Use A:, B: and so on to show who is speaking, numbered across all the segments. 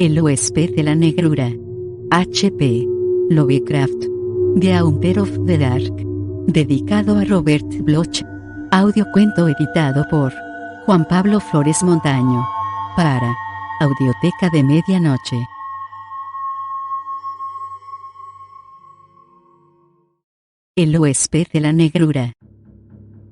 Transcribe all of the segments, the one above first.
A: El huésped de la negrura. H.P. Lovecraft. The Haunter of the Dark. Dedicado a Robert Bloch. Audiocuento editado por Juan Pablo Flores Montaño. Para Audioteca de Medianoche. El huésped de la negrura.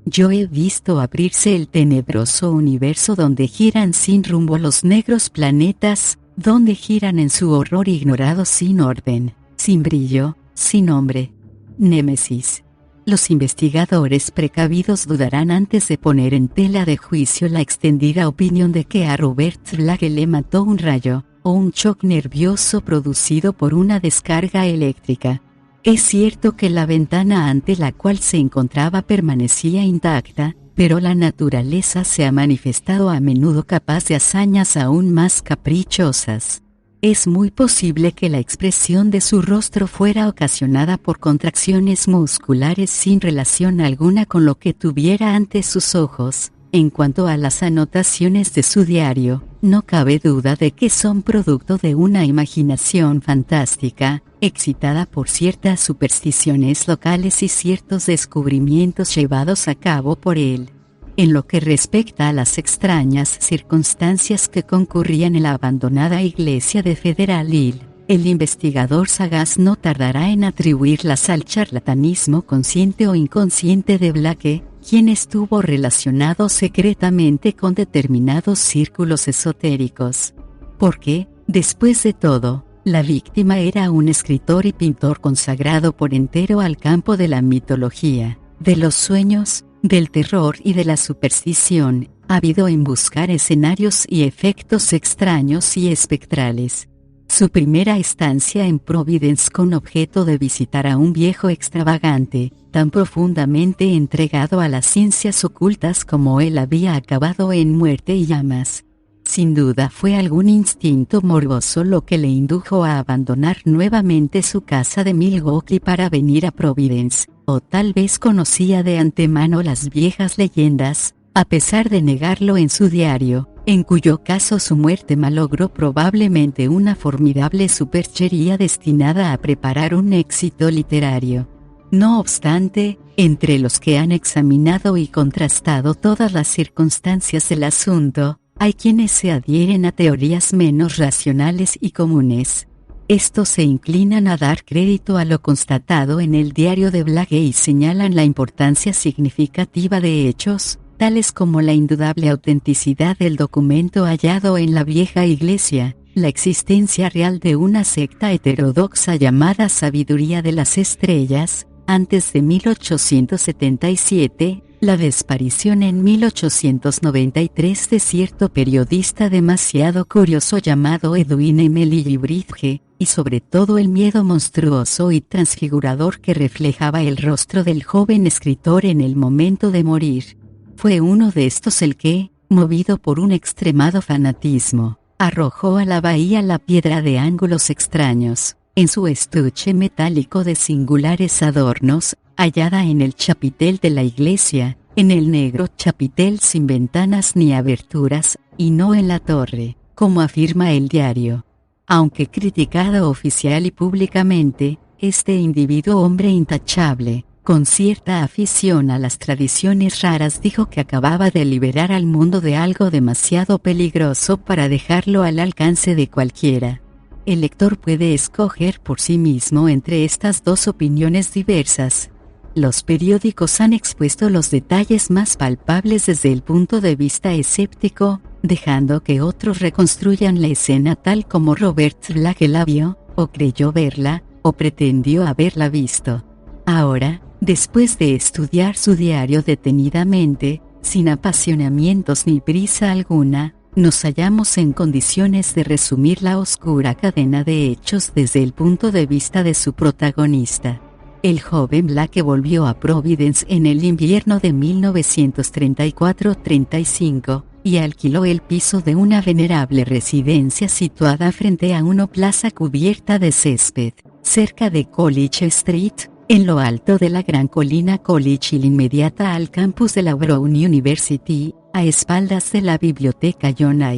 A: Yo he visto abrirse el tenebroso universo donde giran sin rumbo los negros planetas, donde giran en su horror ignorado sin orden, sin brillo, sin nombre. Némesis. Los investigadores precavidos dudarán antes de poner en tela de juicio la extendida opinión de que a Robert Blake le mató un rayo, o un shock nervioso producido por una descarga eléctrica. Es cierto que la ventana ante la cual se encontraba permanecía intacta, pero la naturaleza se ha manifestado a menudo capaz de hazañas aún más caprichosas. Es muy posible que la expresión de su rostro fuera ocasionada por contracciones musculares sin relación alguna con lo que tuviera ante sus ojos. En cuanto a las anotaciones de su diario, no cabe duda de que son producto de una imaginación fantástica, excitada por ciertas supersticiones locales y ciertos descubrimientos llevados a cabo por él. En lo que respecta a las extrañas circunstancias que concurrían en la abandonada iglesia de Federal Hill, el investigador sagaz no tardará en atribuirlas al charlatanismo consciente o inconsciente de Blake, quien estuvo relacionado secretamente con determinados círculos esotéricos. Porque, después de todo, la víctima era un escritor y pintor consagrado por entero al campo de la mitología, de los sueños, del terror y de la superstición, ávido en buscar escenarios y efectos extraños y espectrales. Su primera estancia en Providence con objeto de visitar a un viejo extravagante, tan profundamente entregado a las ciencias ocultas como él había acabado en muerte y llamas. Sin duda fue algún instinto morboso lo que le indujo a abandonar nuevamente su casa de Milwaukee para venir a Providence, o tal vez conocía de antemano las viejas leyendas, a pesar de negarlo en su diario, en cuyo caso su muerte malogró probablemente una formidable superchería destinada a preparar un éxito literario. No obstante, entre los que han examinado y contrastado todas las circunstancias del asunto, hay quienes se adhieren a teorías menos racionales y comunes. Estos se inclinan a dar crédito a lo constatado en el diario de Blake y señalan la importancia significativa de hechos, tales como la indudable autenticidad del documento hallado en la vieja iglesia, la existencia real de una secta heterodoxa llamada Sabiduría de las Estrellas, antes de 1877, la desaparición en 1893 de cierto periodista demasiado curioso llamado Edwin Emily Bridge, y sobre todo el miedo monstruoso y transfigurador que reflejaba el rostro del joven escritor en el momento de morir. Fue uno de estos el que, movido por un extremado fanatismo, arrojó a la bahía la piedra de ángulos extraños, en su estuche metálico de singulares adornos, hallada en el chapitel de la iglesia, en el negro chapitel sin ventanas ni aberturas, y no en la torre, como afirma el diario. Aunque criticado oficial y públicamente, este individuo hombre intachable, con cierta afición a las tradiciones raras, dijo que acababa de liberar al mundo de algo demasiado peligroso para dejarlo al alcance de cualquiera. El lector puede escoger por sí mismo entre estas dos opiniones diversas. Los periódicos han expuesto los detalles más palpables desde el punto de vista escéptico, dejando que otros reconstruyan la escena tal como Robert Blake la vio, o creyó verla, o pretendió haberla visto. Ahora, después de estudiar su diario detenidamente, sin apasionamientos ni prisa alguna, nos hallamos en condiciones de resumir la oscura cadena de hechos desde el punto de vista de su protagonista. El joven Blake volvió a Providence en el invierno de 1934-35, y alquiló el piso de una venerable residencia situada frente a una plaza cubierta de césped, cerca de College Street, en lo alto de la gran colina College Hill inmediata al campus de la Brown University, a espaldas de la biblioteca John A.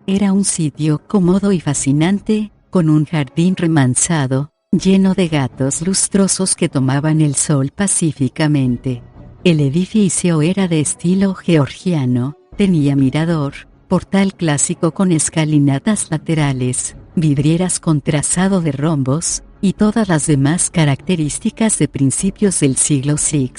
A: Era un sitio cómodo y fascinante, con un jardín remansado, lleno de gatos lustrosos que tomaban el sol pacíficamente. El edificio era de estilo georgiano, tenía mirador, portal clásico con escalinatas laterales, vidrieras con trazado de rombos, y todas las demás características de principios del siglo VI.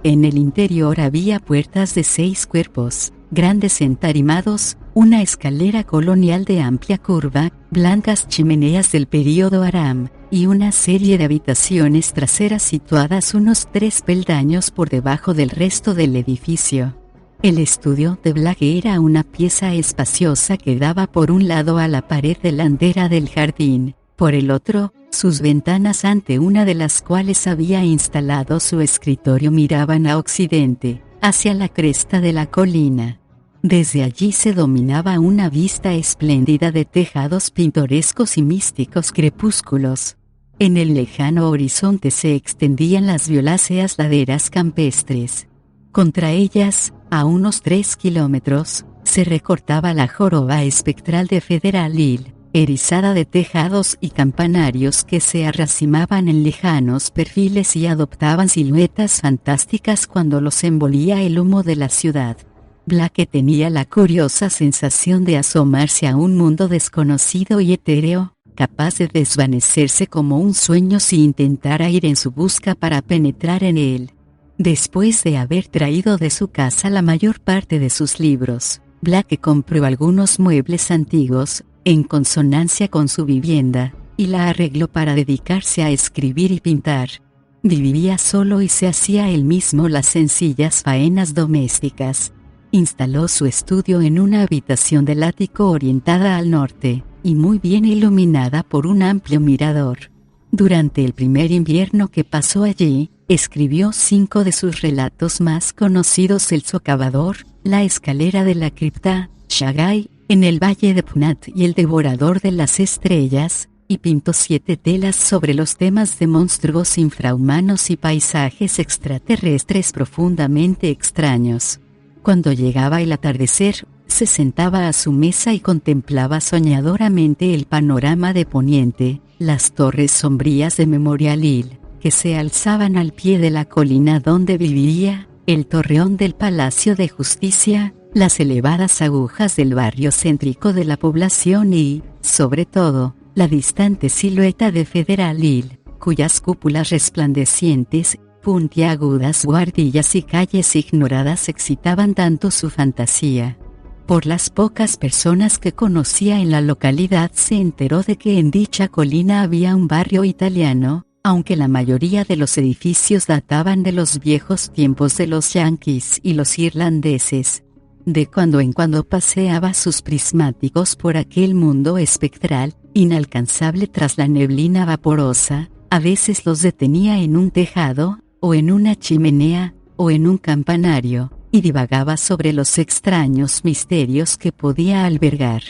A: En el interior había puertas de 6 cuerpos, grandes entarimados, una escalera colonial de amplia curva, blancas chimeneas del período Aram, y una serie de habitaciones traseras situadas unos 3 peldaños por debajo del resto del edificio. El estudio de Black era una pieza espaciosa que daba por un lado a la pared delantera del jardín, por el otro, sus ventanas ante una de las cuales había instalado su escritorio miraban a occidente, hacia la cresta de la colina. Desde allí se dominaba una vista espléndida de tejados pintorescos y místicos crepúsculos. En el lejano horizonte se extendían las violáceas laderas campestres. Contra ellas, a unos 3 kilómetros, se recortaba la joroba espectral de Federal Hill, erizada de tejados y campanarios que se arracimaban en lejanos perfiles y adoptaban siluetas fantásticas cuando los envolvía el humo de la ciudad. Black tenía la curiosa sensación de asomarse a un mundo desconocido y etéreo, capaz de desvanecerse como un sueño si intentara ir en su busca para penetrar en él. Después de haber traído de su casa la mayor parte de sus libros, Black compró algunos muebles antiguos, en consonancia con su vivienda, y la arregló para dedicarse a escribir y pintar. Vivía solo y se hacía él mismo las sencillas faenas domésticas. Instaló su estudio en una habitación del ático orientada al norte, y muy bien iluminada por un amplio mirador. Durante el primer invierno que pasó allí, escribió 5 de sus relatos más conocidos: El socavador, La escalera de la cripta, Shagai, En el valle de Pnat y El devorador de las estrellas, y pintó 7 telas sobre los temas de monstruos infrahumanos y paisajes extraterrestres profundamente extraños. Cuando llegaba el atardecer, se sentaba a su mesa y contemplaba soñadoramente el panorama de Poniente, las torres sombrías de Memorial Hill, que se alzaban al pie de la colina donde vivía, el torreón del Palacio de Justicia, las elevadas agujas del barrio céntrico de la población y, sobre todo, la distante silueta de Federal Hill, cuyas cúpulas resplandecientes, puntiagudas guardillas y calles ignoradas excitaban tanto su fantasía. Por las pocas personas que conocía en la localidad se enteró de que en dicha colina había un barrio italiano, aunque la mayoría de los edificios databan de los viejos tiempos de los yanquis y los irlandeses. De cuando en cuando paseaba sus prismáticos por aquel mundo espectral, inalcanzable tras la neblina vaporosa, a veces los detenía en un tejado, o en una chimenea, o en un campanario, y divagaba sobre los extraños misterios que podía albergar.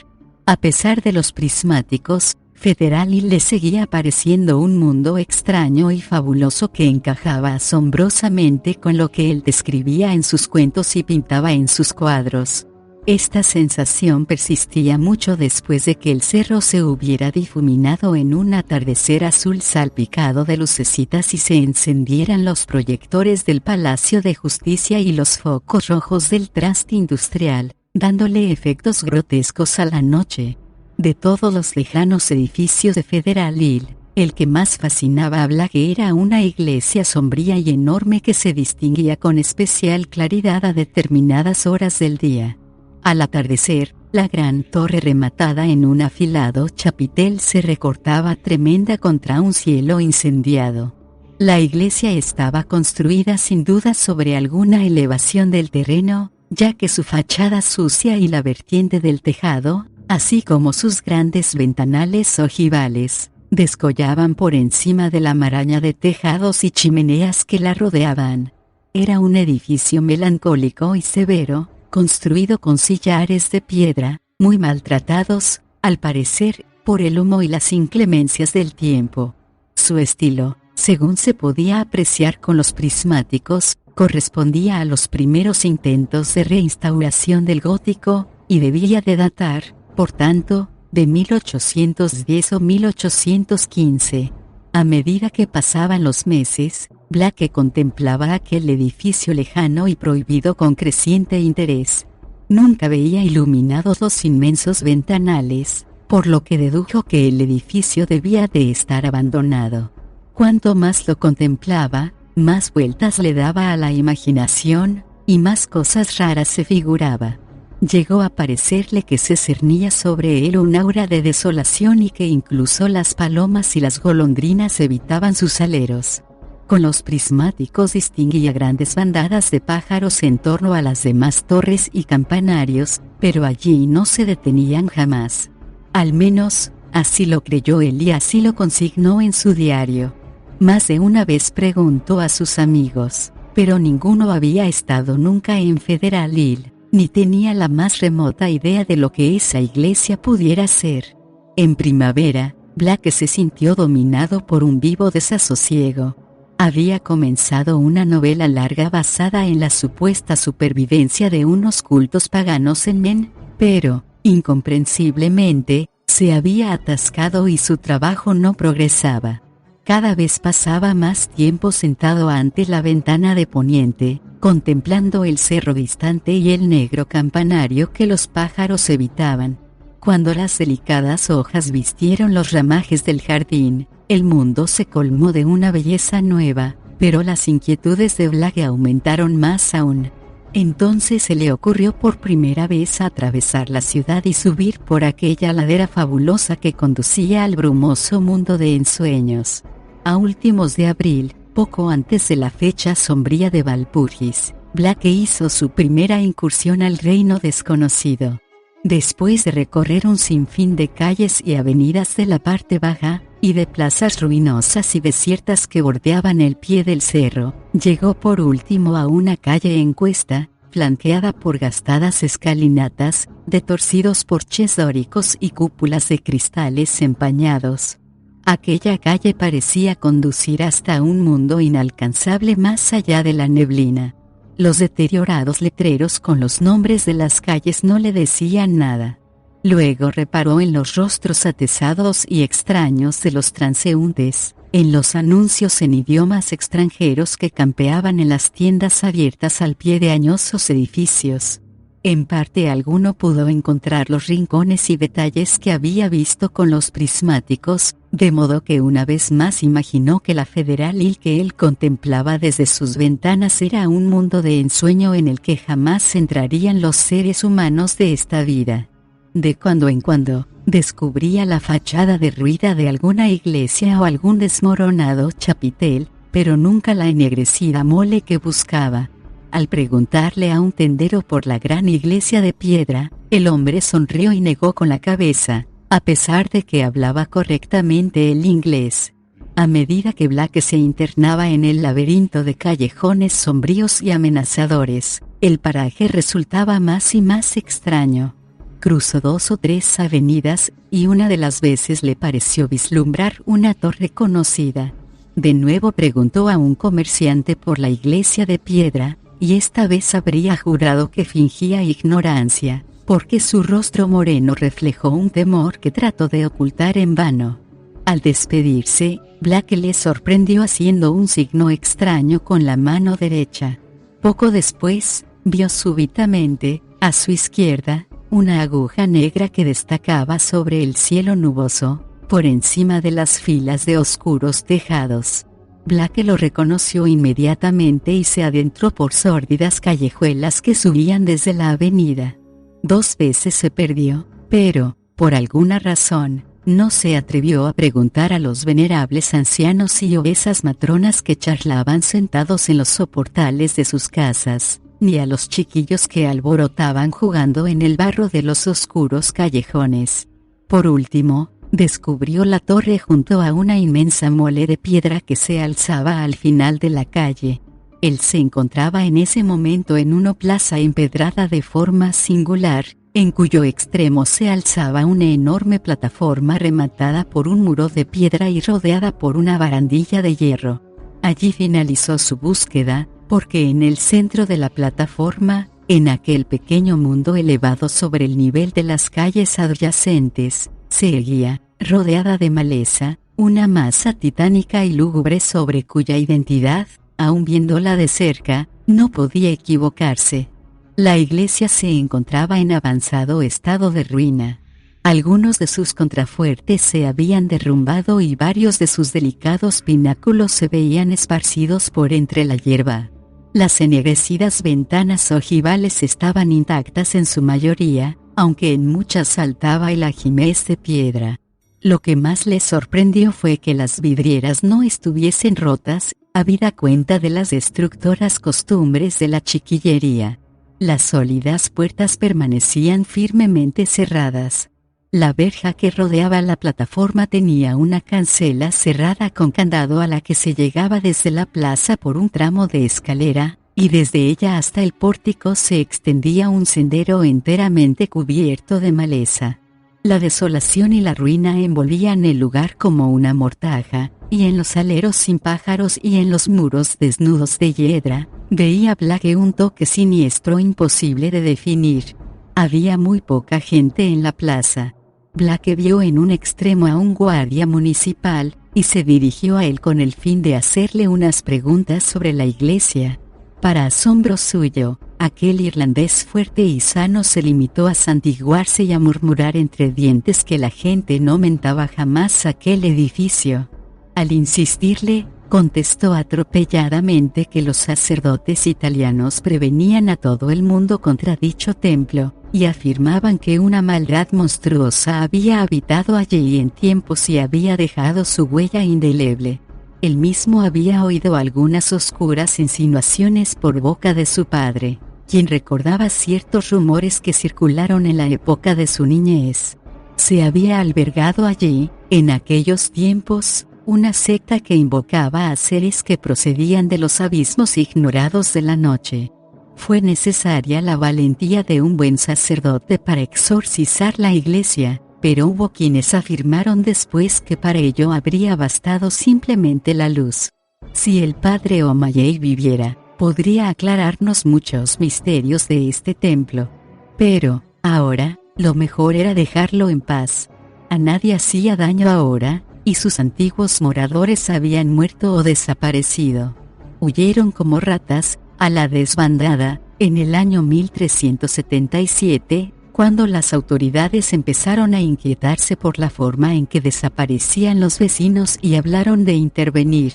A: A pesar de los prismáticos, Federal Hill le seguía pareciendo un mundo extraño y fabuloso que encajaba asombrosamente con lo que él describía en sus cuentos y pintaba en sus cuadros. Esta sensación persistía mucho después de que el cerro se hubiera difuminado en un atardecer azul salpicado de lucecitas y se encendieran los proyectores del Palacio de Justicia y los focos rojos del traste industrial, dándole efectos grotescos a la noche. De todos los lejanos edificios de Federal Hill, el que más fascinaba a Black era una iglesia sombría y enorme que se distinguía con especial claridad a determinadas horas del día. Al atardecer, la gran torre rematada en un afilado chapitel se recortaba tremenda contra un cielo incendiado. La iglesia estaba construida sin duda sobre alguna elevación del terreno, ya que su fachada sucia y la vertiente del tejado, así como sus grandes ventanales ojivales, descollaban por encima de la maraña de tejados y chimeneas que la rodeaban. Era un edificio melancólico y severo, construido con sillares de piedra, muy maltratados, al parecer, por el humo y las inclemencias del tiempo. Su estilo, según se podía apreciar con los prismáticos, correspondía a los primeros intentos de reinstauración del gótico, y debía de datar, por tanto, de 1810 o 1815. A medida que pasaban los meses, Blake contemplaba aquel edificio lejano y prohibido con creciente interés. Nunca veía iluminados los inmensos ventanales, por lo que dedujo que el edificio debía de estar abandonado. Cuanto más lo contemplaba, más vueltas le daba a la imaginación, y más cosas raras se figuraba. Llegó a parecerle que se cernía sobre él un aura de desolación y que incluso las palomas y las golondrinas evitaban sus aleros. Con los prismáticos distinguía grandes bandadas de pájaros en torno a las demás torres y campanarios, pero allí no se detenían jamás. Al menos, así lo creyó él y así lo consignó en su diario. Más de una vez preguntó a sus amigos, pero ninguno había estado nunca en Federal Hill, ni tenía la más remota idea de lo que esa iglesia pudiera ser. En primavera, Blake se sintió dominado por un vivo desasosiego. Había comenzado una novela larga basada en la supuesta supervivencia de unos cultos paganos en Maine, pero, incomprensiblemente, se había atascado y su trabajo no progresaba. Cada vez pasaba más tiempo sentado ante la ventana de poniente, contemplando el cerro distante y el negro campanario que los pájaros evitaban. Cuando las delicadas hojas vistieron los ramajes del jardín, el mundo se colmó de una belleza nueva, pero las inquietudes de Blake aumentaron más aún. Entonces se le ocurrió por primera vez atravesar la ciudad y subir por aquella ladera fabulosa que conducía al brumoso mundo de ensueños. A últimos de abril, poco antes de la fecha sombría de Walpurgis, Blake hizo su primera incursión al reino desconocido. Después de recorrer un sinfín de calles y avenidas de la parte baja, y de plazas ruinosas y desiertas que bordeaban el pie del cerro, llegó por último a una calle en cuesta, flanqueada por gastadas escalinatas, de torcidos porches dóricos y cúpulas de cristales empañados. Aquella calle parecía conducir hasta un mundo inalcanzable más allá de la neblina. Los deteriorados letreros con los nombres de las calles no le decían nada. Luego reparó en los rostros atezados y extraños de los transeúntes, en los anuncios en idiomas extranjeros que campeaban en las tiendas abiertas al pie de añosos edificios. En parte alguno pudo encontrar los rincones y detalles que había visto con los prismáticos, de modo que una vez más imaginó que la Federal Hill que él contemplaba desde sus ventanas era un mundo de ensueño en el que jamás entrarían los seres humanos de esta vida. De cuando en cuando, descubría la fachada derruida de alguna iglesia o algún desmoronado chapitel, pero nunca la ennegrecida mole que buscaba. Al preguntarle a un tendero por la gran iglesia de piedra, el hombre sonrió y negó con la cabeza, a pesar de que hablaba correctamente el inglés. A medida que Blake se internaba en el laberinto de callejones sombríos y amenazadores, el paraje resultaba más y más extraño. Cruzó 2 o 3 avenidas, y una de las veces le pareció vislumbrar una torre conocida. De nuevo preguntó a un comerciante por la iglesia de piedra, y esta vez habría jurado que fingía ignorancia, porque su rostro moreno reflejó un temor que trató de ocultar en vano. Al despedirse, Blake le sorprendió haciendo un signo extraño con la mano derecha. Poco después, vio súbitamente, a su izquierda, una aguja negra que destacaba sobre el cielo nuboso, por encima de las filas de oscuros tejados. Blake lo reconoció inmediatamente y se adentró por sórdidas callejuelas que subían desde la avenida. 2 veces se perdió, pero, por alguna razón, no se atrevió a preguntar a los venerables ancianos y obesas matronas que charlaban sentados en los soportales de sus casas, ni a los chiquillos que alborotaban jugando en el barro de los oscuros callejones. Por último, descubrió la torre junto a una inmensa mole de piedra que se alzaba al final de la calle. Él se encontraba en ese momento en una plaza empedrada de forma singular, en cuyo extremo se alzaba una enorme plataforma rematada por un muro de piedra y rodeada por una barandilla de hierro. Allí finalizó su búsqueda, porque en el centro de la plataforma, En aquel pequeño mundo elevado sobre el nivel de las calles adyacentes, se erguía, rodeada de maleza, una masa titánica y lúgubre sobre cuya identidad, aun viéndola de cerca, no podía equivocarse. La iglesia se encontraba en avanzado estado de ruina. Algunos de sus contrafuertes se habían derrumbado y varios de sus delicados pináculos se veían esparcidos por entre la hierba. Las ennegrecidas ventanas ojivales estaban intactas en su mayoría, aunque en muchas saltaba el ajimez de piedra. Lo que más les sorprendió fue que las vidrieras no estuviesen rotas, habida cuenta de las destructoras costumbres de la chiquillería. Las sólidas puertas permanecían firmemente cerradas. La verja que rodeaba la plataforma tenía una cancela cerrada con candado a la que se llegaba desde la plaza por un tramo de escalera, y desde ella hasta el pórtico se extendía un sendero enteramente cubierto de maleza. La desolación y la ruina envolvían el lugar como una mortaja, y en los aleros sin pájaros y en los muros desnudos de hiedra, veía Blake un toque siniestro imposible de definir. Había muy poca gente en la plaza. Blake vio en un extremo a un guardia municipal, y se dirigió a él con el fin de hacerle unas preguntas sobre la iglesia. Para asombro suyo, aquel irlandés fuerte y sano se limitó a santiguarse y a murmurar entre dientes que la gente no mentaba jamás aquel edificio. Al insistirle, contestó atropelladamente que los sacerdotes italianos prevenían a todo el mundo contra dicho templo, y afirmaban que una maldad monstruosa había habitado allí en tiempos y había dejado su huella indeleble. Él mismo había oído algunas oscuras insinuaciones por boca de su padre, quien recordaba ciertos rumores que circularon en la época de su niñez. Se había albergado allí, en aquellos tiempos, una secta que invocaba a seres que procedían de los abismos ignorados de la noche. Fue necesaria la valentía de un buen sacerdote para exorcizar la iglesia, pero hubo quienes afirmaron después que para ello habría bastado simplemente la luz. Si el padre O'Malley viviera, podría aclararnos muchos misterios de este templo. Pero, ahora, lo mejor era dejarlo en paz. A nadie hacía daño ahora, y sus antiguos moradores habían muerto o desaparecido. Huyeron como ratas, a la desbandada, en el año 1377, cuando las autoridades empezaron a inquietarse por la forma en que desaparecían los vecinos y hablaron de intervenir.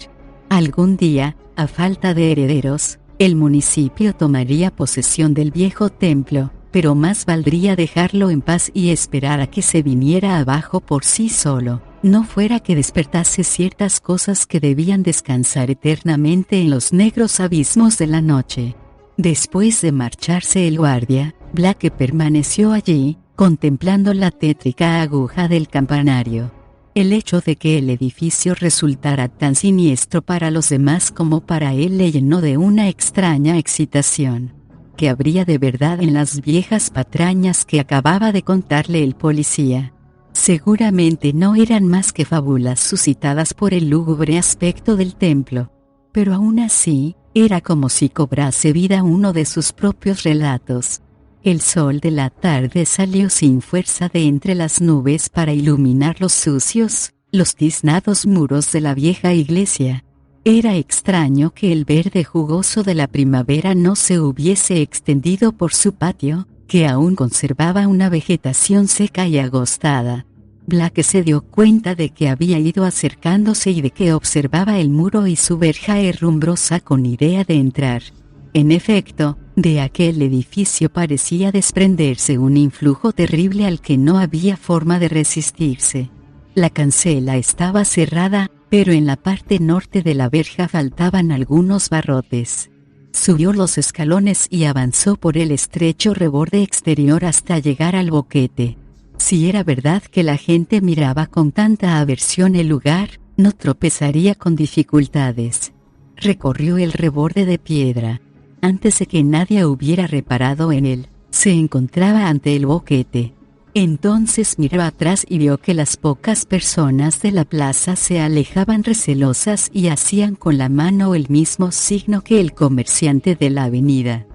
A: Algún día, a falta de herederos, el municipio tomaría posesión del viejo templo, pero más valdría dejarlo en paz y esperar a que se viniera abajo por sí solo, no fuera que despertase ciertas cosas que debían descansar eternamente en los negros abismos de la noche. Después de marcharse el guardia, Blake permaneció allí, contemplando la tétrica aguja del campanario. El hecho de que el edificio resultara tan siniestro para los demás como para él le llenó de una extraña excitación. ¿Qué habría de verdad en las viejas patrañas que acababa de contarle el policía? Seguramente no eran más que fábulas suscitadas por el lúgubre aspecto del templo. Pero aún así, era como si cobrase vida uno de sus propios relatos. El sol de la tarde salió sin fuerza de entre las nubes para iluminar los sucios, los tiznados muros de la vieja iglesia. Era extraño que el verde jugoso de la primavera no se hubiese extendido por su patio, que aún conservaba una vegetación seca y agostada. Blake se dio cuenta de que había ido acercándose y de que observaba el muro y su verja herrumbrosa con idea de entrar. En efecto, de aquel edificio parecía desprenderse un influjo terrible al que no había forma de resistirse. La cancela estaba cerrada, pero en la parte norte de la verja faltaban algunos barrotes. Subió los escalones y avanzó por el estrecho reborde exterior hasta llegar al boquete. Si era verdad que la gente miraba con tanta aversión el lugar, no tropezaría con dificultades. Recorrió el reborde de piedra. Antes de que nadie hubiera reparado en él, se encontraba ante el boquete. Entonces miró atrás y vio que las pocas personas de la plaza se alejaban recelosas y hacían con la mano el mismo signo que el comerciante de la avenida.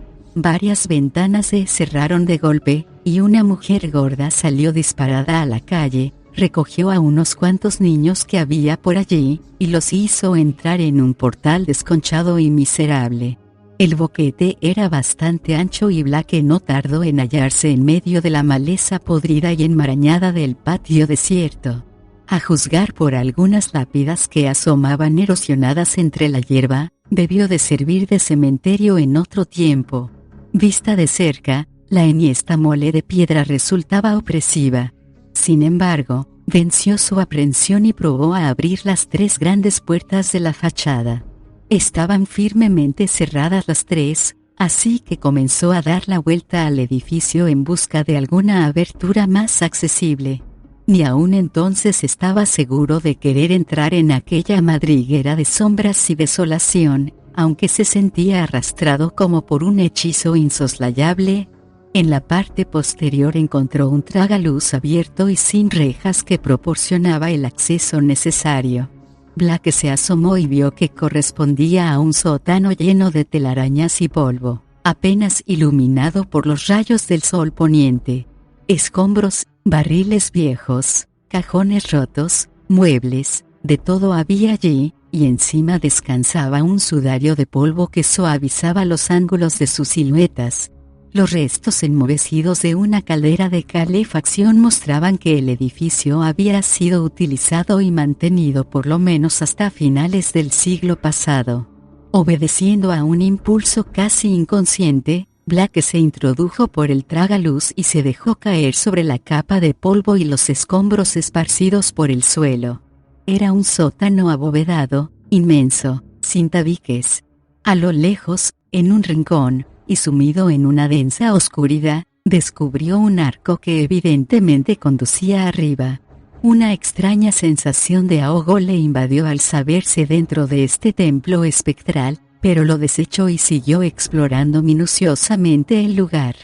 A: Varias ventanas se cerraron de golpe, y una mujer gorda salió disparada a la calle, recogió a unos cuantos niños que había por allí, y los hizo entrar en un portal desconchado y miserable. El boquete era bastante ancho y Blake no tardó en hallarse en medio de la maleza podrida y enmarañada del patio desierto. A juzgar por algunas lápidas que asomaban erosionadas entre la hierba, debió de servir de cementerio en otro tiempo. Vista de cerca, la enhiesta mole de piedra resultaba opresiva. Sin embargo, venció su aprensión y probó a abrir las 3 grandes puertas de la fachada. Estaban firmemente cerradas las 3, así que comenzó a dar la vuelta al edificio en busca de alguna abertura más accesible. Ni aún entonces estaba seguro de querer entrar en aquella madriguera de sombras y desolación, aunque se sentía arrastrado como por un hechizo insoslayable. En la parte posterior encontró un tragaluz abierto y sin rejas que proporcionaba el acceso necesario. Blake se asomó y vio que correspondía a un sótano lleno de telarañas y polvo, apenas iluminado por los rayos del sol poniente. Escombros, barriles viejos, cajones rotos, muebles, de todo había allí, y encima descansaba un sudario de polvo que suavizaba los ángulos de sus siluetas. Los restos enmovecidos de una caldera de calefacción mostraban que el edificio había sido utilizado y mantenido por lo menos hasta finales del siglo pasado. Obedeciendo a un impulso casi inconsciente, Blake se introdujo por el tragaluz y se dejó caer sobre la capa de polvo y los escombros esparcidos por el suelo. Era un sótano abovedado, inmenso, sin tabiques. A lo lejos, en un rincón, y sumido en una densa oscuridad, descubrió un arco que evidentemente conducía arriba. Una extraña sensación de ahogo le invadió al saberse dentro de este templo espectral, pero lo desechó y siguió explorando minuciosamente el lugar.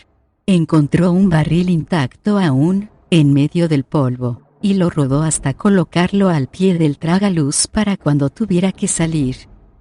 A: Encontró un barril intacto aún, en medio del polvo, y lo rodó hasta colocarlo al pie del tragaluz para cuando tuviera que salir.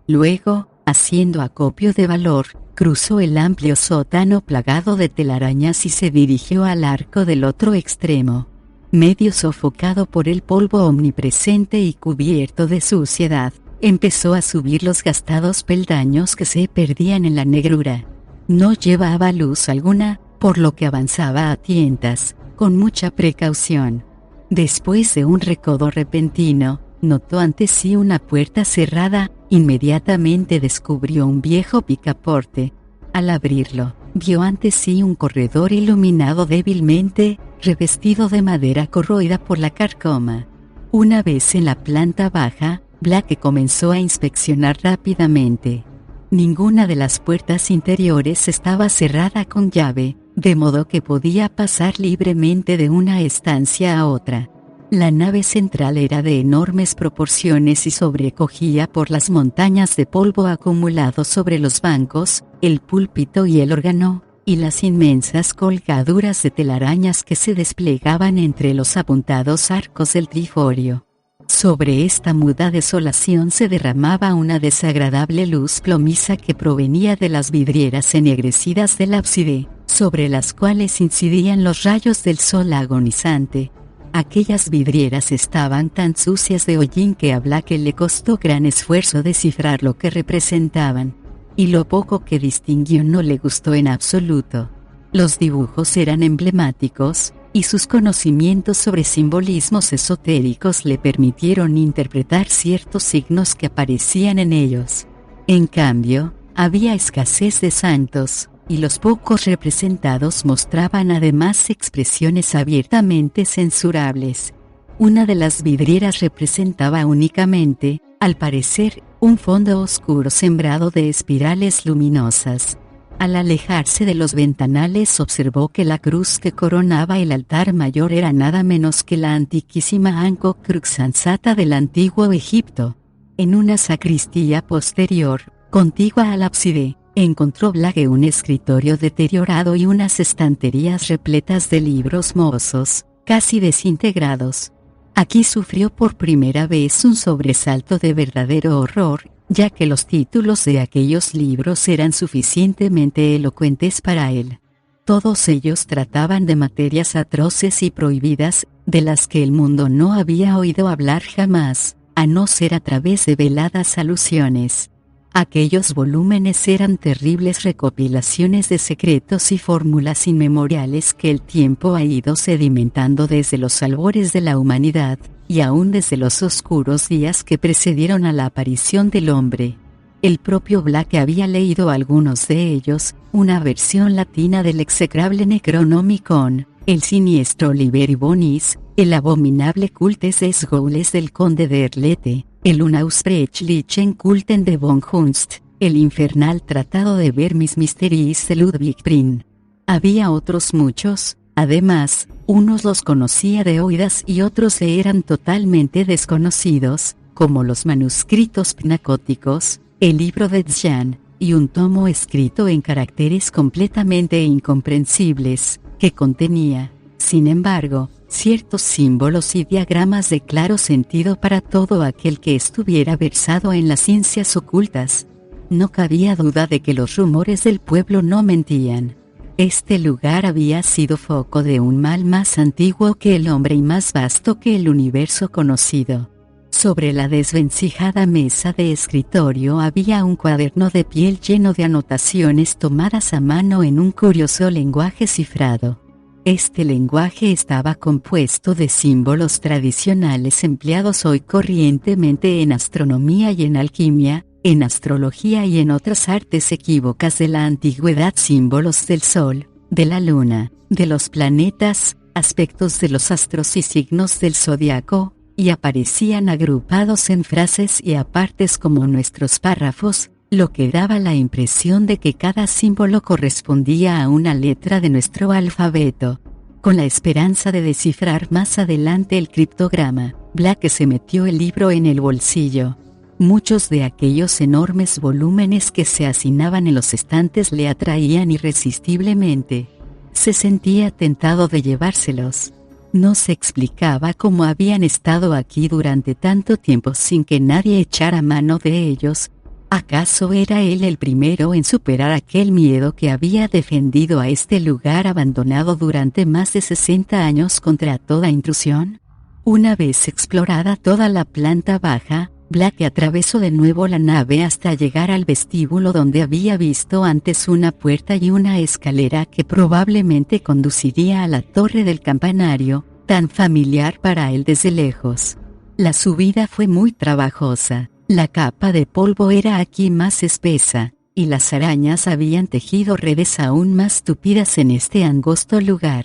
A: Luego, haciendo acopio de valor, cruzó el amplio sótano plagado de telarañas y se dirigió al arco del otro extremo. Medio sofocado por el polvo omnipresente y cubierto de suciedad, empezó a subir los gastados peldaños que se perdían en la negrura. No llevaba luz alguna, por lo que avanzaba a tientas, con mucha precaución. Después de un recodo repentino, notó ante sí una puerta cerrada. Inmediatamente descubrió un viejo picaporte. Al abrirlo, vio ante sí un corredor iluminado débilmente, revestido de madera corroída por la carcoma. Una vez en la planta baja, Blake comenzó a inspeccionar rápidamente. Ninguna de las puertas interiores estaba cerrada con llave, de modo que podía pasar libremente de una estancia a otra. La nave central era de enormes proporciones y sobrecogía por las montañas de polvo acumulado sobre los bancos, el púlpito y el órgano, y las inmensas colgaduras de telarañas que se desplegaban entre los apuntados arcos del triforio. Sobre esta muda desolación se derramaba una desagradable luz plomiza que provenía de las vidrieras ennegrecidas del ábside, sobre las cuales incidían los rayos del sol agonizante. Aquellas vidrieras estaban tan sucias de hollín que a Blake le costó gran esfuerzo descifrar lo que representaban. Y lo poco que distinguió no le gustó en absoluto. Los dibujos eran emblemáticos, y sus conocimientos sobre simbolismos esotéricos le permitieron interpretar ciertos signos que aparecían en ellos. En cambio, había escasez de santos, y los pocos representados mostraban además expresiones abiertamente censurables. Una de las vidrieras representaba únicamente, al parecer, un fondo oscuro sembrado de espirales luminosas. Al alejarse de los ventanales observó que la cruz que coronaba el altar mayor era nada menos que la antiquísima Anko Crux Ansata del antiguo Egipto. En una sacristía posterior, contigua al ábside, encontró Blake un escritorio deteriorado y unas estanterías repletas de libros mohosos, casi desintegrados. Aquí sufrió por primera vez un sobresalto de verdadero horror, ya que los títulos de aquellos libros eran suficientemente elocuentes para él. Todos ellos trataban de materias atroces y prohibidas, de las que el mundo no había oído hablar jamás, a no ser a través de veladas alusiones. Aquellos volúmenes eran terribles recopilaciones de secretos y fórmulas inmemoriales que el tiempo ha ido sedimentando desde los albores de la humanidad, y aún desde los oscuros días que precedieron a la aparición del hombre. El propio Black había leído algunos de ellos, una versión latina del execrable Necronomicon, el siniestro Liberi Bonis, el abominable Cultes des Gaules del conde de Erlete, el Unaussprechlichen Kulten de von Hunst, el infernal tratado de Vermis Mysteries de Ludwig Prin. Había otros muchos, además, unos los conocía de oídas y otros le eran totalmente desconocidos, como los manuscritos pnacóticos, el libro de Dzyan, y un tomo escrito en caracteres completamente incomprensibles, que contenía, sin embargo, ciertos símbolos y diagramas de claro sentido para todo aquel que estuviera versado en las ciencias ocultas. No cabía duda de que los rumores del pueblo no mentían. Este lugar había sido foco de un mal más antiguo que el hombre y más vasto que el universo conocido. Sobre la desvencijada mesa de escritorio había un cuaderno de piel lleno de anotaciones tomadas a mano en un curioso lenguaje cifrado. Este lenguaje estaba compuesto de símbolos tradicionales empleados hoy corrientemente en astronomía y en alquimia, en astrología y en otras artes equívocas de la antigüedad, símbolos del sol, de la luna, de los planetas, aspectos de los astros y signos del zodiaco, y aparecían agrupados en frases y apartes como nuestros párrafos, lo que daba la impresión de que cada símbolo correspondía a una letra de nuestro alfabeto. Con la esperanza de descifrar más adelante el criptograma, Black se metió el libro en el bolsillo. Muchos de aquellos enormes volúmenes que se hacinaban en los estantes le atraían irresistiblemente. Se sentía tentado de llevárselos. No se explicaba cómo habían estado aquí durante tanto tiempo sin que nadie echara mano de ellos. ¿Acaso era él el primero en superar aquel miedo que había defendido a este lugar abandonado durante más de 60 años contra toda intrusión? Una vez explorada toda la planta baja, Black atravesó de nuevo la nave hasta llegar al vestíbulo donde había visto antes una puerta y una escalera que probablemente conduciría a la torre del campanario, tan familiar para él desde lejos. La subida fue muy trabajosa, la capa de polvo era aquí más espesa, y las arañas habían tejido redes aún más tupidas en este angosto lugar.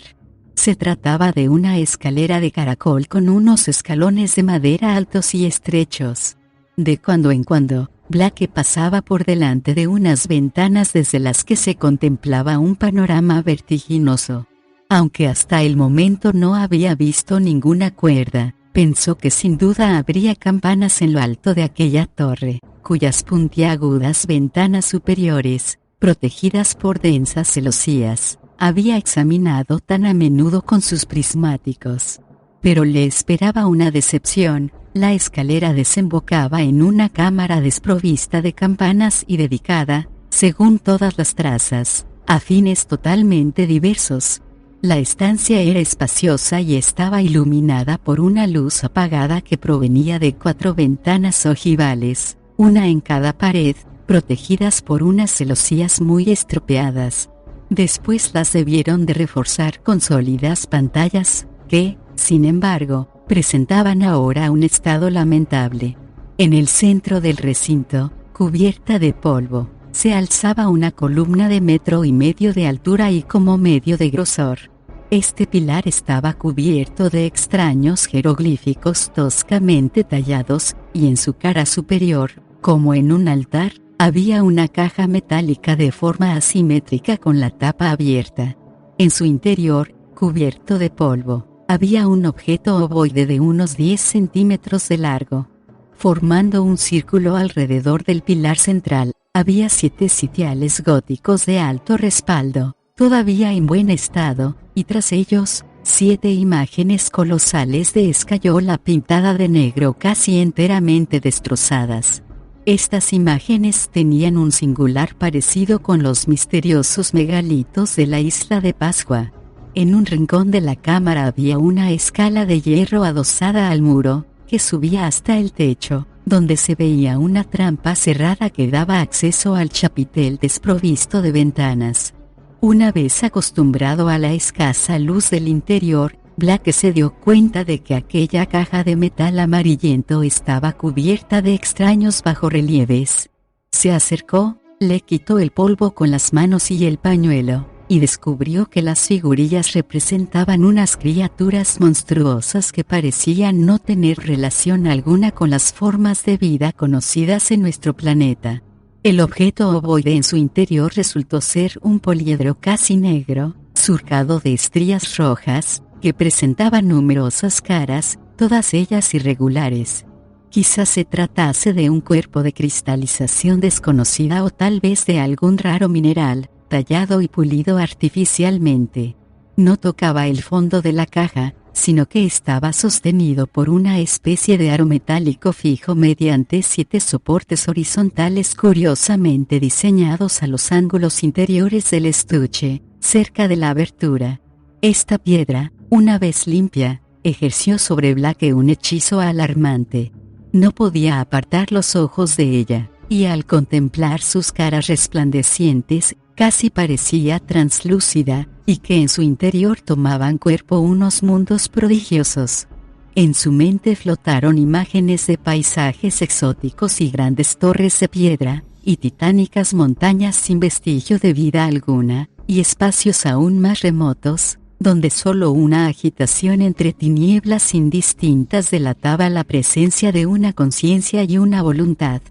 A: Se trataba de una escalera de caracol con unos escalones de madera altos y estrechos. De cuando en cuando, Black pasaba por delante de unas ventanas desde las que se contemplaba un panorama vertiginoso. Aunque hasta el momento no había visto ninguna cuerda, pensó que sin duda habría campanas en lo alto de aquella torre, cuyas puntiagudas ventanas superiores, protegidas por densas celosías, había examinado tan a menudo con sus prismáticos. Pero le esperaba una decepción. La escalera desembocaba en una cámara desprovista de campanas y dedicada, según todas las trazas, a fines totalmente diversos. La estancia era espaciosa y estaba iluminada por una luz apagada que provenía de 4 ventanas ojivales, una en cada pared, protegidas por unas celosías muy estropeadas. Después las debieron de reforzar con sólidas pantallas, que, sin embargo, presentaban ahora un estado lamentable. En el centro del recinto, cubierta de polvo, se alzaba una columna de 1,5 metros de altura y como medio de grosor. Este pilar estaba cubierto de extraños jeroglíficos toscamente tallados, y en su cara superior, como en un altar, había una caja metálica de forma asimétrica con la tapa abierta. En su interior, cubierto de polvo, había un objeto ovoide de unos 10 centímetros de largo. Formando un círculo alrededor del pilar central, había 7 sitiales góticos de alto respaldo, todavía en buen estado, y tras ellos, 7 imágenes colosales de escayola pintada de negro casi enteramente destrozadas. Estas imágenes tenían un singular parecido con los misteriosos megalitos de la isla de Pascua. En un rincón de la cámara había una escala de hierro adosada al muro, que subía hasta el techo, donde se veía una trampa cerrada que daba acceso al chapitel desprovisto de ventanas. Una vez acostumbrado a la escasa luz del interior, Black se dio cuenta de que aquella caja de metal amarillento estaba cubierta de extraños bajorrelieves. Se acercó, le quitó el polvo con las manos y el pañuelo, y descubrió que las figurillas representaban unas criaturas monstruosas que parecían no tener relación alguna con las formas de vida conocidas en nuestro planeta. El objeto ovoide en su interior resultó ser un poliedro casi negro, surcado de estrías rojas, que presentaba numerosas caras, todas ellas irregulares. Quizás se tratase de un cuerpo de cristalización desconocida o tal vez de algún raro mineral, tallado y pulido artificialmente. No tocaba el fondo de la caja, sino que estaba sostenido por una especie de aro metálico fijo mediante 7 soportes horizontales curiosamente diseñados a los ángulos interiores del estuche, cerca de la abertura. Esta piedra, una vez limpia, ejerció sobre Black un hechizo alarmante. No podía apartar los ojos de ella, y al contemplar sus caras resplandecientes, casi parecía translúcida, y que en su interior tomaban cuerpo unos mundos prodigiosos. En su mente flotaron imágenes de paisajes exóticos y grandes torres de piedra, y titánicas montañas sin vestigio de vida alguna, y espacios aún más remotos, donde solo una agitación entre tinieblas indistintas delataba la presencia de una conciencia y una voluntad.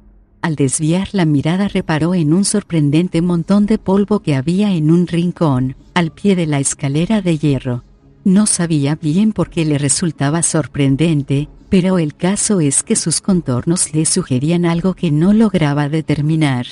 A: Al desviar la mirada reparó en un sorprendente montón de polvo que había en un rincón, al pie de la escalera de hierro. No sabía bien por qué le resultaba sorprendente, pero el caso es que sus contornos le sugerían algo que no lograba determinar.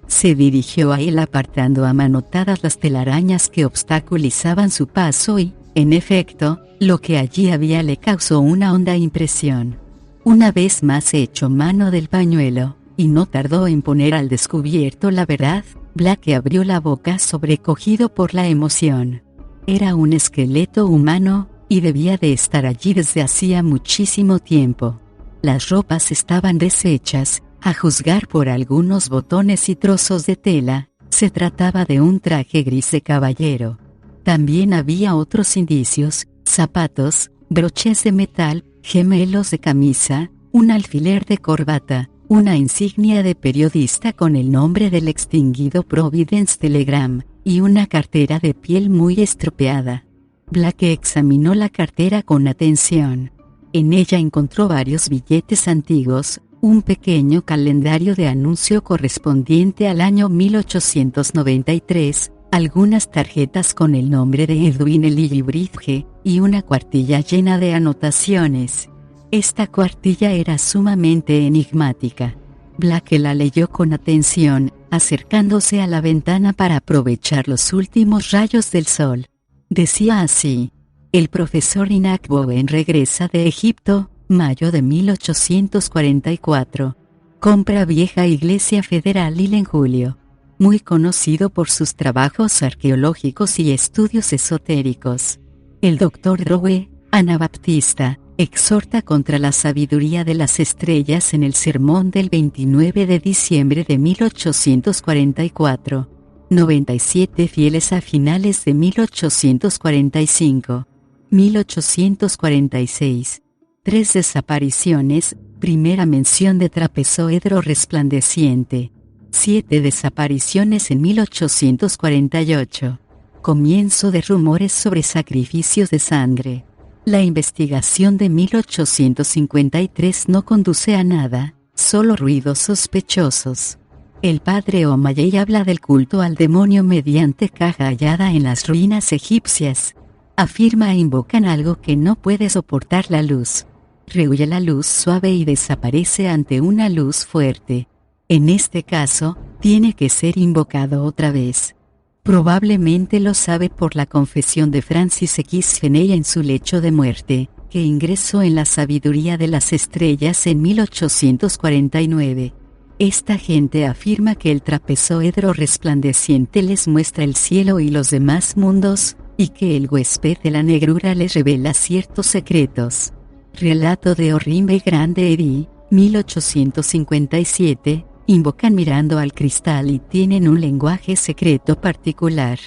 A: Se dirigió a él apartando a manotadas las telarañas que obstaculizaban su paso y, en efecto, lo que allí había le causó una honda impresión. Una vez más echó mano del pañuelo, y no tardó en poner al descubierto la verdad. Black abrió la boca sobrecogido por la emoción. Era un esqueleto humano, y debía de estar allí desde hacía muchísimo tiempo. Las ropas estaban deshechas, a juzgar por algunos botones y trozos de tela, se trataba de un traje gris de caballero. También había otros indicios: zapatos, broches de metal, gemelos de camisa, un alfiler de corbata, una insignia de periodista con el nombre del extinguido Providence Telegram, y una cartera de piel muy estropeada. Black examinó la cartera con atención. En ella encontró varios billetes antiguos, un pequeño calendario de anuncio correspondiente al año 1893, algunas tarjetas con el nombre de Edwin Lillibridge, y una cuartilla llena de anotaciones. Esta cuartilla era sumamente enigmática. Black la leyó con atención, acercándose a la ventana para aprovechar los últimos rayos del sol. Decía así: el profesor Enoch Bowen regresa de Egipto, mayo de 1844. Compra vieja iglesia federal en julio. Muy conocido por sus trabajos arqueológicos y estudios esotéricos. El Dr. Rowe, anabaptista, exhorta contra la sabiduría de las estrellas en el sermón del 29 de diciembre de 1844. 97 fieles a finales de 1845. 1846. 3 desapariciones, primera mención de trapezoedro resplandeciente. 7 desapariciones en 1848. Comienzo de rumores sobre sacrificios de sangre. La investigación de 1853 no conduce a nada, solo ruidos sospechosos. El padre O'Malley habla del culto al demonio mediante caja hallada en las ruinas egipcias. Afirma e invocan algo que no puede soportar la luz. Rehuye la luz suave y desaparece ante una luz fuerte. En este caso, tiene que ser invocado otra vez. Probablemente lo sabe por la confesión de Francis X. Finney en su lecho de muerte, que ingresó en la sabiduría de las estrellas en 1849. Esta gente afirma que el trapezoedro resplandeciente les muestra el cielo y los demás mundos, y que el huésped de la negrura les revela ciertos secretos. Relato de Orrimbe Grande Eddy, 1857, invocan mirando al cristal y tienen un lenguaje secreto particular.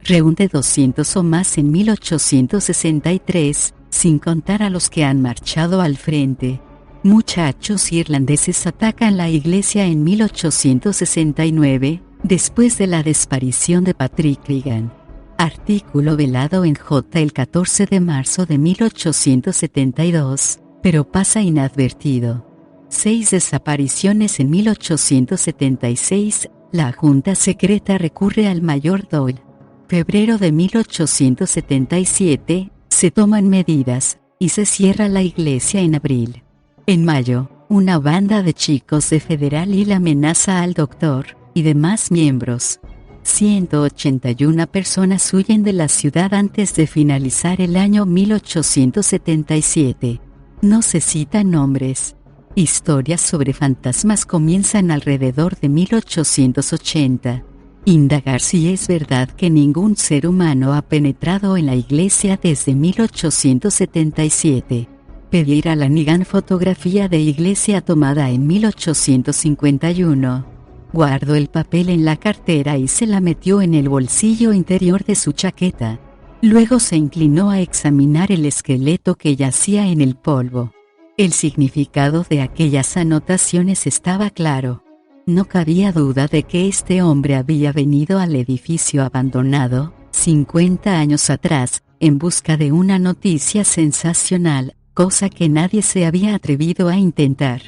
A: Reúne 200 o más en 1863, sin contar a los que han marchado al frente. Muchachos irlandeses atacan la iglesia en 1869, después de la desaparición de Patrick Regan. Artículo velado en J el 14 de marzo de 1872, pero pasa inadvertido. 6 desapariciones en 1876, la Junta Secreta recurre al mayor Doyle. Febrero de 1877, se toman medidas, y se cierra la iglesia en abril. En mayo, una banda de chicos de Federal Hill amenaza al doctor, y demás miembros. 181 personas huyen de la ciudad antes de finalizar el año 1877. No se citan nombres. Historias sobre fantasmas comienzan alrededor de 1880. Indagar si es verdad que ningún ser humano ha penetrado en la iglesia desde 1877. Pedir a Lanigan fotografía de iglesia tomada en 1851. Guardó el papel en la cartera y se la metió en el bolsillo interior de su chaqueta. Luego se inclinó a examinar el esqueleto que yacía en el polvo. El significado de aquellas anotaciones estaba claro. No cabía duda de que este hombre había venido al edificio abandonado, 50 años atrás, en busca de una noticia sensacional, cosa que nadie se había atrevido a intentar.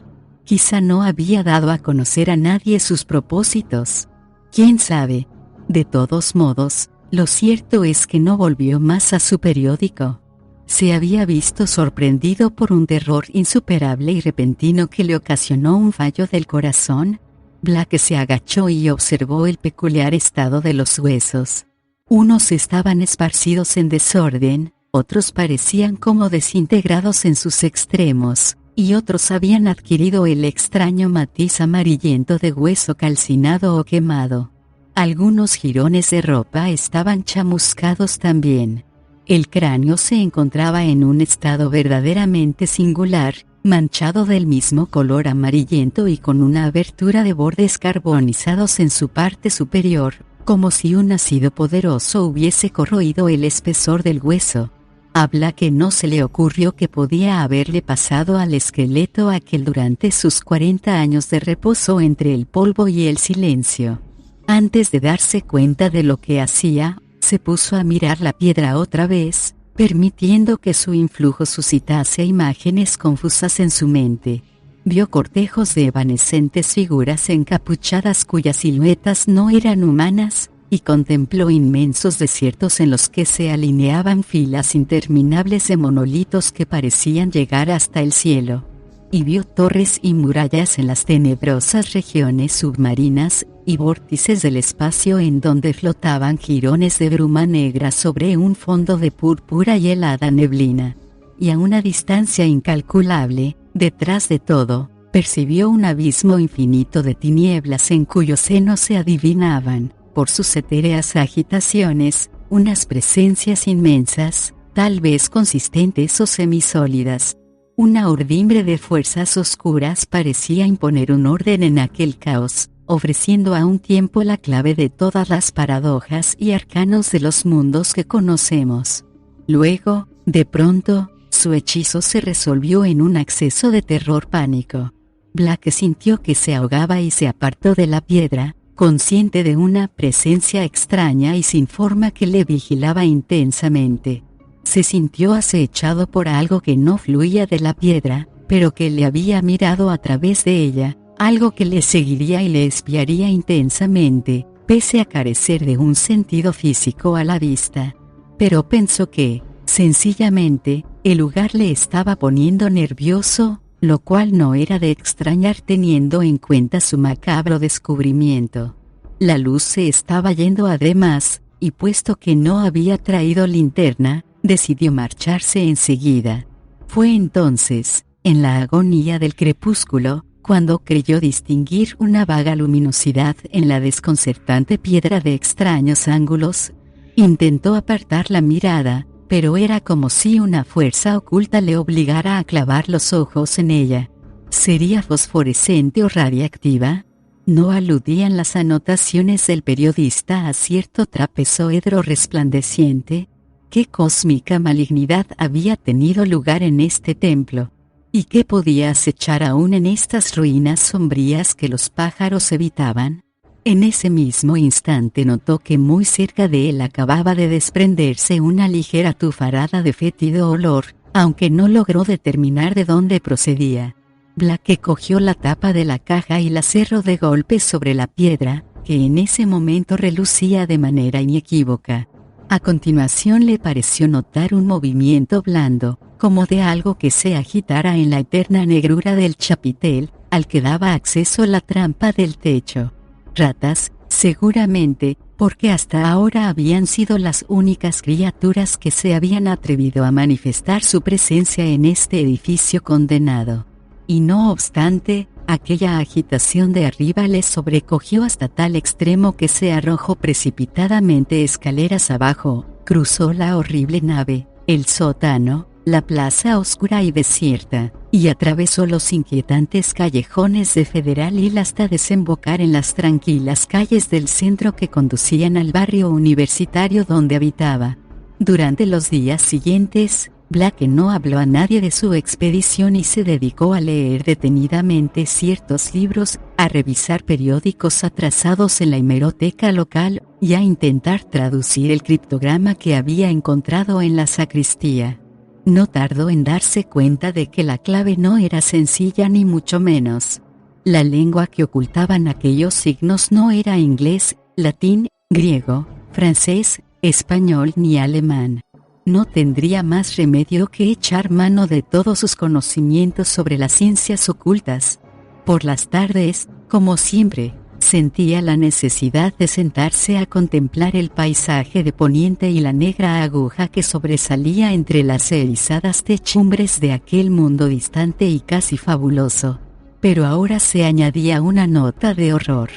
A: Quizá no había dado a conocer a nadie sus propósitos. ¿Quién sabe? De todos modos, lo cierto es que no volvió más a su periódico. Se había visto sorprendido por un terror insuperable y repentino que le ocasionó un fallo del corazón. Black se agachó y observó el peculiar estado de los huesos. Unos estaban esparcidos en desorden, otros parecían como desintegrados en sus extremos, y otros habían adquirido el extraño matiz amarillento de hueso calcinado o quemado. Algunos jirones de ropa estaban chamuscados también. El cráneo se encontraba en un estado verdaderamente singular, manchado del mismo color amarillento y con una abertura de bordes carbonizados en su parte superior, como si un ácido poderoso hubiese corroído el espesor del hueso. A Black no se le ocurrió que podía haberle pasado al esqueleto aquel durante sus 40 años de reposo entre el polvo y el silencio. Antes de darse cuenta de lo que hacía, se puso a mirar la piedra otra vez, permitiendo que su influjo suscitase imágenes confusas en su mente. Vio cortejos de evanescentes figuras encapuchadas cuyas siluetas no eran humanas, y contempló inmensos desiertos en los que se alineaban filas interminables de monolitos que parecían llegar hasta el cielo. Y vio torres y murallas en las tenebrosas regiones submarinas, y vórtices del espacio en donde flotaban jirones de bruma negra sobre un fondo de púrpura y helada neblina. Y a una distancia incalculable, detrás de todo, percibió un abismo infinito de tinieblas en cuyo seno se adivinaban, por sus etéreas agitaciones, unas presencias inmensas, tal vez consistentes o semisólidas. Una urdimbre de fuerzas oscuras parecía imponer un orden en aquel caos, ofreciendo a un tiempo la clave de todas las paradojas y arcanos de los mundos que conocemos. Luego, de pronto, su hechizo se resolvió en un acceso de terror pánico. Black sintió que se ahogaba y se apartó de la piedra, consciente de una presencia extraña y sin forma que le vigilaba intensamente. Se sintió acechado por algo que no fluía de la piedra, pero que le había mirado a través de ella, algo que le seguiría y le espiaría intensamente, pese a carecer de un sentido físico a la vista. Pero pensó que, sencillamente, el lugar le estaba poniendo nervioso, lo cual no era de extrañar teniendo en cuenta su macabro descubrimiento. La luz se estaba yendo además, y puesto que no había traído linterna, decidió marcharse enseguida. Fue entonces, en la agonía del crepúsculo, Cuando creyó distinguir una vaga luminosidad en la desconcertante piedra de extraños ángulos, intentó apartar la mirada, pero era como si una fuerza oculta le obligara a clavar los ojos en ella. ¿Sería fosforescente o radiactiva? ¿No aludían las anotaciones del periodista a cierto trapezoedro resplandeciente? ¿Qué cósmica malignidad había tenido lugar en este templo? ¿Y qué podía acechar aún en estas ruinas sombrías que los pájaros evitaban? En ese mismo instante notó que muy cerca de él acababa de desprenderse una ligera tufarada de fétido olor, aunque no logró determinar de dónde procedía. Blake cogió la tapa de la caja y la cerró de golpe sobre la piedra, que en ese momento relucía de manera inequívoca. A continuación le pareció notar un movimiento blando, como de algo que se agitara en la eterna negrura del chapitel, al que daba acceso la trampa del techo. Ratas, seguramente, porque hasta ahora habían sido las únicas criaturas que se habían atrevido a manifestar su presencia en este edificio condenado. Y no obstante, aquella agitación de arriba le sobrecogió hasta tal extremo que se arrojó precipitadamente escaleras abajo, cruzó la horrible nave, el sótano, la plaza oscura y desierta, y atravesó los inquietantes callejones de Federal Hill hasta desembocar en las tranquilas calles del centro que conducían al barrio universitario donde habitaba. Durante los días siguientes, Blake no habló a nadie de su expedición y se dedicó a leer detenidamente ciertos libros, a revisar periódicos atrasados en la hemeroteca local, y a intentar traducir el criptograma que había encontrado en la sacristía. No tardó en darse cuenta de que la clave no era sencilla ni mucho menos. La lengua que ocultaban aquellos signos no era inglés, latín, griego, francés, español ni alemán. No tendría más remedio que echar mano de todos sus conocimientos sobre las ciencias ocultas. Por las tardes, como siempre, sentía la necesidad de sentarse a contemplar el paisaje de poniente y la negra aguja que sobresalía entre las erizadas techumbres de aquel mundo distante y casi fabuloso. Pero ahora se añadía una nota de horror.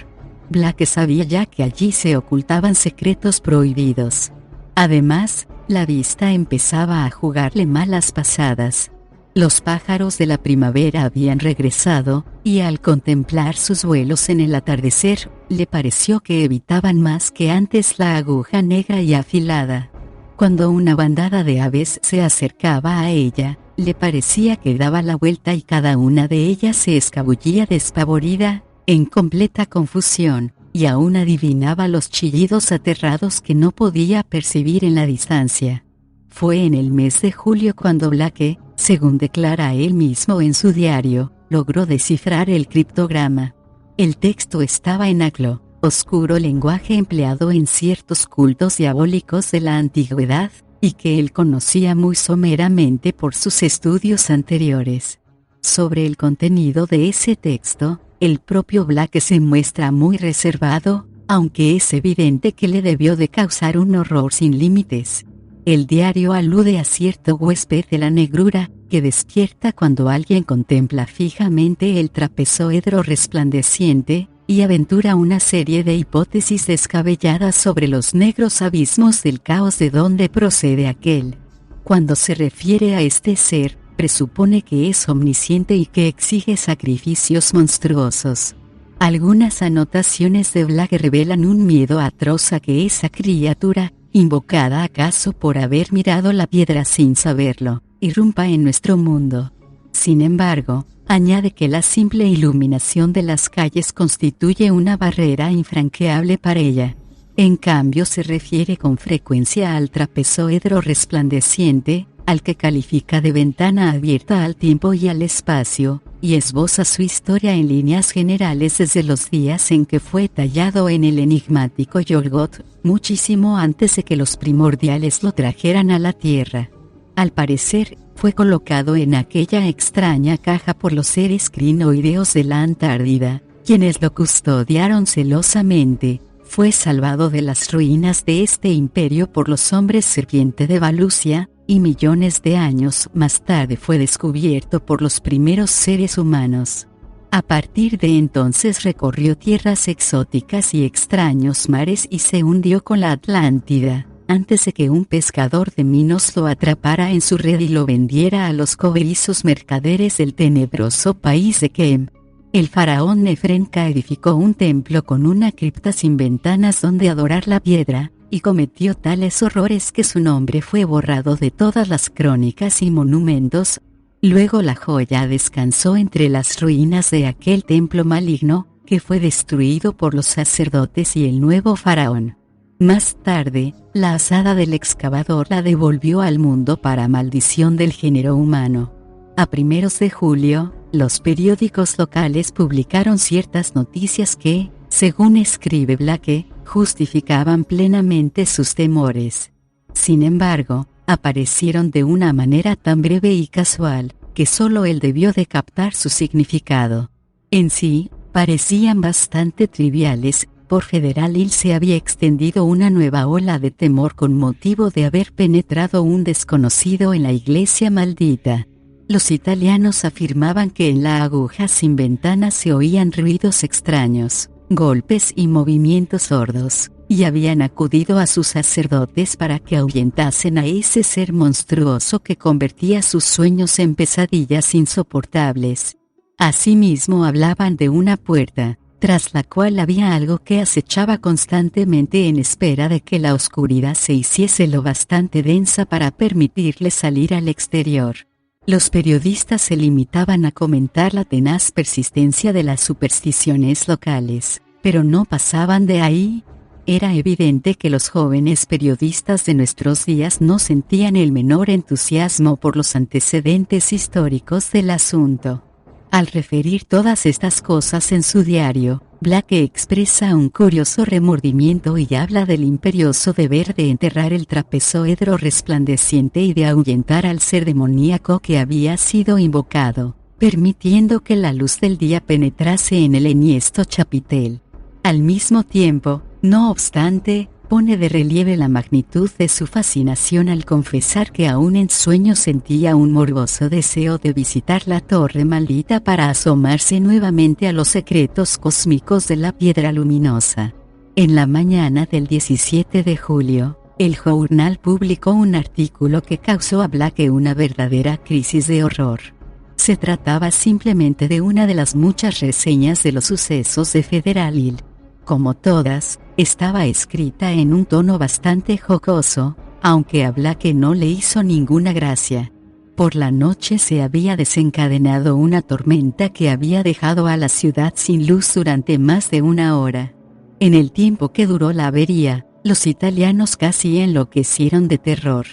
A: Blake sabía ya que allí se ocultaban secretos prohibidos. Además, la vista empezaba a jugarle malas pasadas. Los pájaros de la primavera habían regresado, y al contemplar sus vuelos en el atardecer, le pareció que evitaban más que antes la aguja negra y afilada. Cuando una bandada de aves se acercaba a ella, le parecía que daba la vuelta y cada una de ellas se escabullía despavorida, en completa confusión, y aún adivinaba los chillidos aterrados que no podía percibir en la distancia. Fue en el mes de julio cuando Blake, según declara él mismo en su diario, logró descifrar el criptograma. El texto estaba en aclo, oscuro lenguaje empleado en ciertos cultos diabólicos de la antigüedad, y que él conocía muy someramente por sus estudios anteriores. Sobre el contenido de ese texto, el propio Blake se muestra muy reservado, aunque es evidente que le debió de causar un horror sin límites. El diario alude a cierto huésped de la negrura, que despierta cuando alguien contempla fijamente el trapezoedro resplandeciente, y aventura una serie de hipótesis descabelladas sobre los negros abismos del caos de donde procede aquel. Cuando se refiere a este ser, presupone que es omnisciente y que exige sacrificios monstruosos. Algunas anotaciones de Blake revelan un miedo atroz a que esa criatura, invocada acaso por haber mirado la piedra sin saberlo, irrumpa en nuestro mundo. Sin embargo, añade que la simple iluminación de las calles constituye una barrera infranqueable para ella. En cambio se refiere con frecuencia al trapezoedro resplandeciente, al que califica de ventana abierta al tiempo y al espacio, y esboza su historia en líneas generales desde los días en que fue tallado en el enigmático Yolgot, muchísimo antes de que los primordiales lo trajeran a la Tierra. Al parecer, fue colocado en aquella extraña caja por los seres crinoideos de la Antártida, quienes lo custodiaron celosamente. Fue salvado de las ruinas de este imperio por los hombres serpiente de Valusia, y millones de años más tarde fue descubierto por los primeros seres humanos. A partir de entonces recorrió tierras exóticas y extraños mares y se hundió con la Atlántida, antes de que un pescador de Minos lo atrapara en su red y lo vendiera a los coberizos mercaderes del tenebroso país de Kem. El faraón Nefrenka edificó un templo con una cripta sin ventanas donde adorar la piedra, y cometió tales horrores que su nombre fue borrado de todas las crónicas y monumentos. Luego la joya descansó entre las ruinas de aquel templo maligno, que fue destruido por los sacerdotes y el nuevo faraón. Más tarde, la asada del excavador la devolvió al mundo para maldición del género humano. A primeros de julio, los periódicos locales publicaron ciertas noticias que, según escribe Blake, justificaban plenamente sus temores. Sin embargo, aparecieron de una manera tan breve y casual, que solo él debió de captar su significado. En sí, parecían bastante triviales. Por Federal Hill se había extendido una nueva ola de temor con motivo de haber penetrado un desconocido en la iglesia maldita. Los italianos afirmaban que en la aguja sin ventanas se oían ruidos extraños, golpes y movimientos sordos, y habían acudido a sus sacerdotes para que ahuyentasen a ese ser monstruoso que convertía sus sueños en pesadillas insoportables. Asimismo hablaban de una puerta, tras la cual había algo que acechaba constantemente en espera de que la oscuridad se hiciese lo bastante densa para permitirle salir al exterior. Los periodistas se limitaban a comentar la tenaz persistencia de las supersticiones locales, pero no pasaban de ahí. Era evidente que los jóvenes periodistas de nuestros días no sentían el menor entusiasmo por los antecedentes históricos del asunto. Al referir todas estas cosas en su diario, Blake expresa un curioso remordimiento y habla del imperioso deber de enterrar el trapezoedro resplandeciente y de ahuyentar al ser demoníaco que había sido invocado, permitiendo que la luz del día penetrase en el enhiesto chapitel. Al mismo tiempo, no obstante, pone de relieve la magnitud de su fascinación al confesar que aún en sueños sentía un morboso deseo de visitar la torre maldita para asomarse nuevamente a los secretos cósmicos de la piedra luminosa. En la mañana del 17 de julio, el Journal publicó un artículo que causó a Blake una verdadera crisis de horror. Se trataba simplemente de una de las muchas reseñas de los sucesos de Federal Hill. Como todas, estaba escrita en un tono bastante jocoso, aunque a Blake no le hizo ninguna gracia. Por la noche se había desencadenado una tormenta que había dejado a la ciudad sin luz durante más de una hora. En el tiempo que duró la avería, los italianos casi enloquecieron de terror.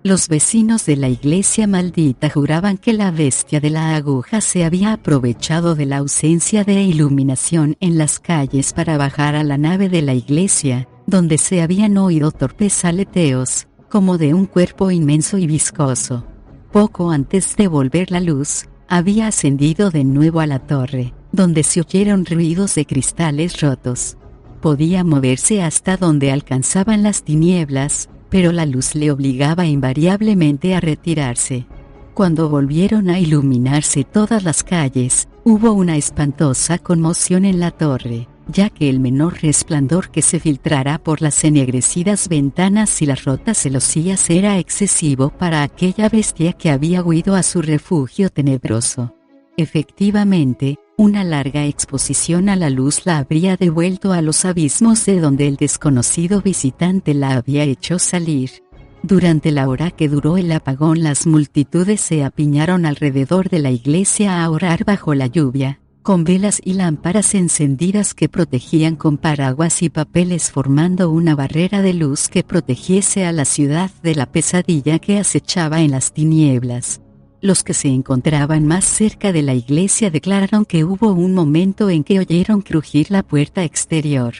A: Los vecinos de la iglesia maldita juraban que la bestia de la aguja se había aprovechado de la ausencia de iluminación en las calles para bajar a la nave de la iglesia, donde se habían oído torpes aleteos, como de un cuerpo inmenso y viscoso. Poco antes de volver la luz, había ascendido de nuevo a la torre, donde se oyeron ruidos de cristales rotos. Podía moverse hasta donde alcanzaban las tinieblas, pero la luz le obligaba invariablemente a retirarse. Cuando volvieron a iluminarse todas las calles, hubo una espantosa conmoción en la torre, ya que el menor resplandor que se filtrara por las ennegrecidas ventanas y las rotas celosías era excesivo para aquella bestia que había huido a su refugio tenebroso. Efectivamente, una larga exposición a la luz la habría devuelto a los abismos de donde el desconocido visitante la había hecho salir. Durante la hora que duró el apagón, las multitudes se apiñaron alrededor de la iglesia a orar bajo la lluvia, con velas y lámparas encendidas que protegían con paraguas y papeles, formando una barrera de luz que protegiese a la ciudad de la pesadilla que acechaba en las tinieblas. Los que se encontraban más cerca de la iglesia declararon que hubo un momento en que oyeron crujir la puerta exterior.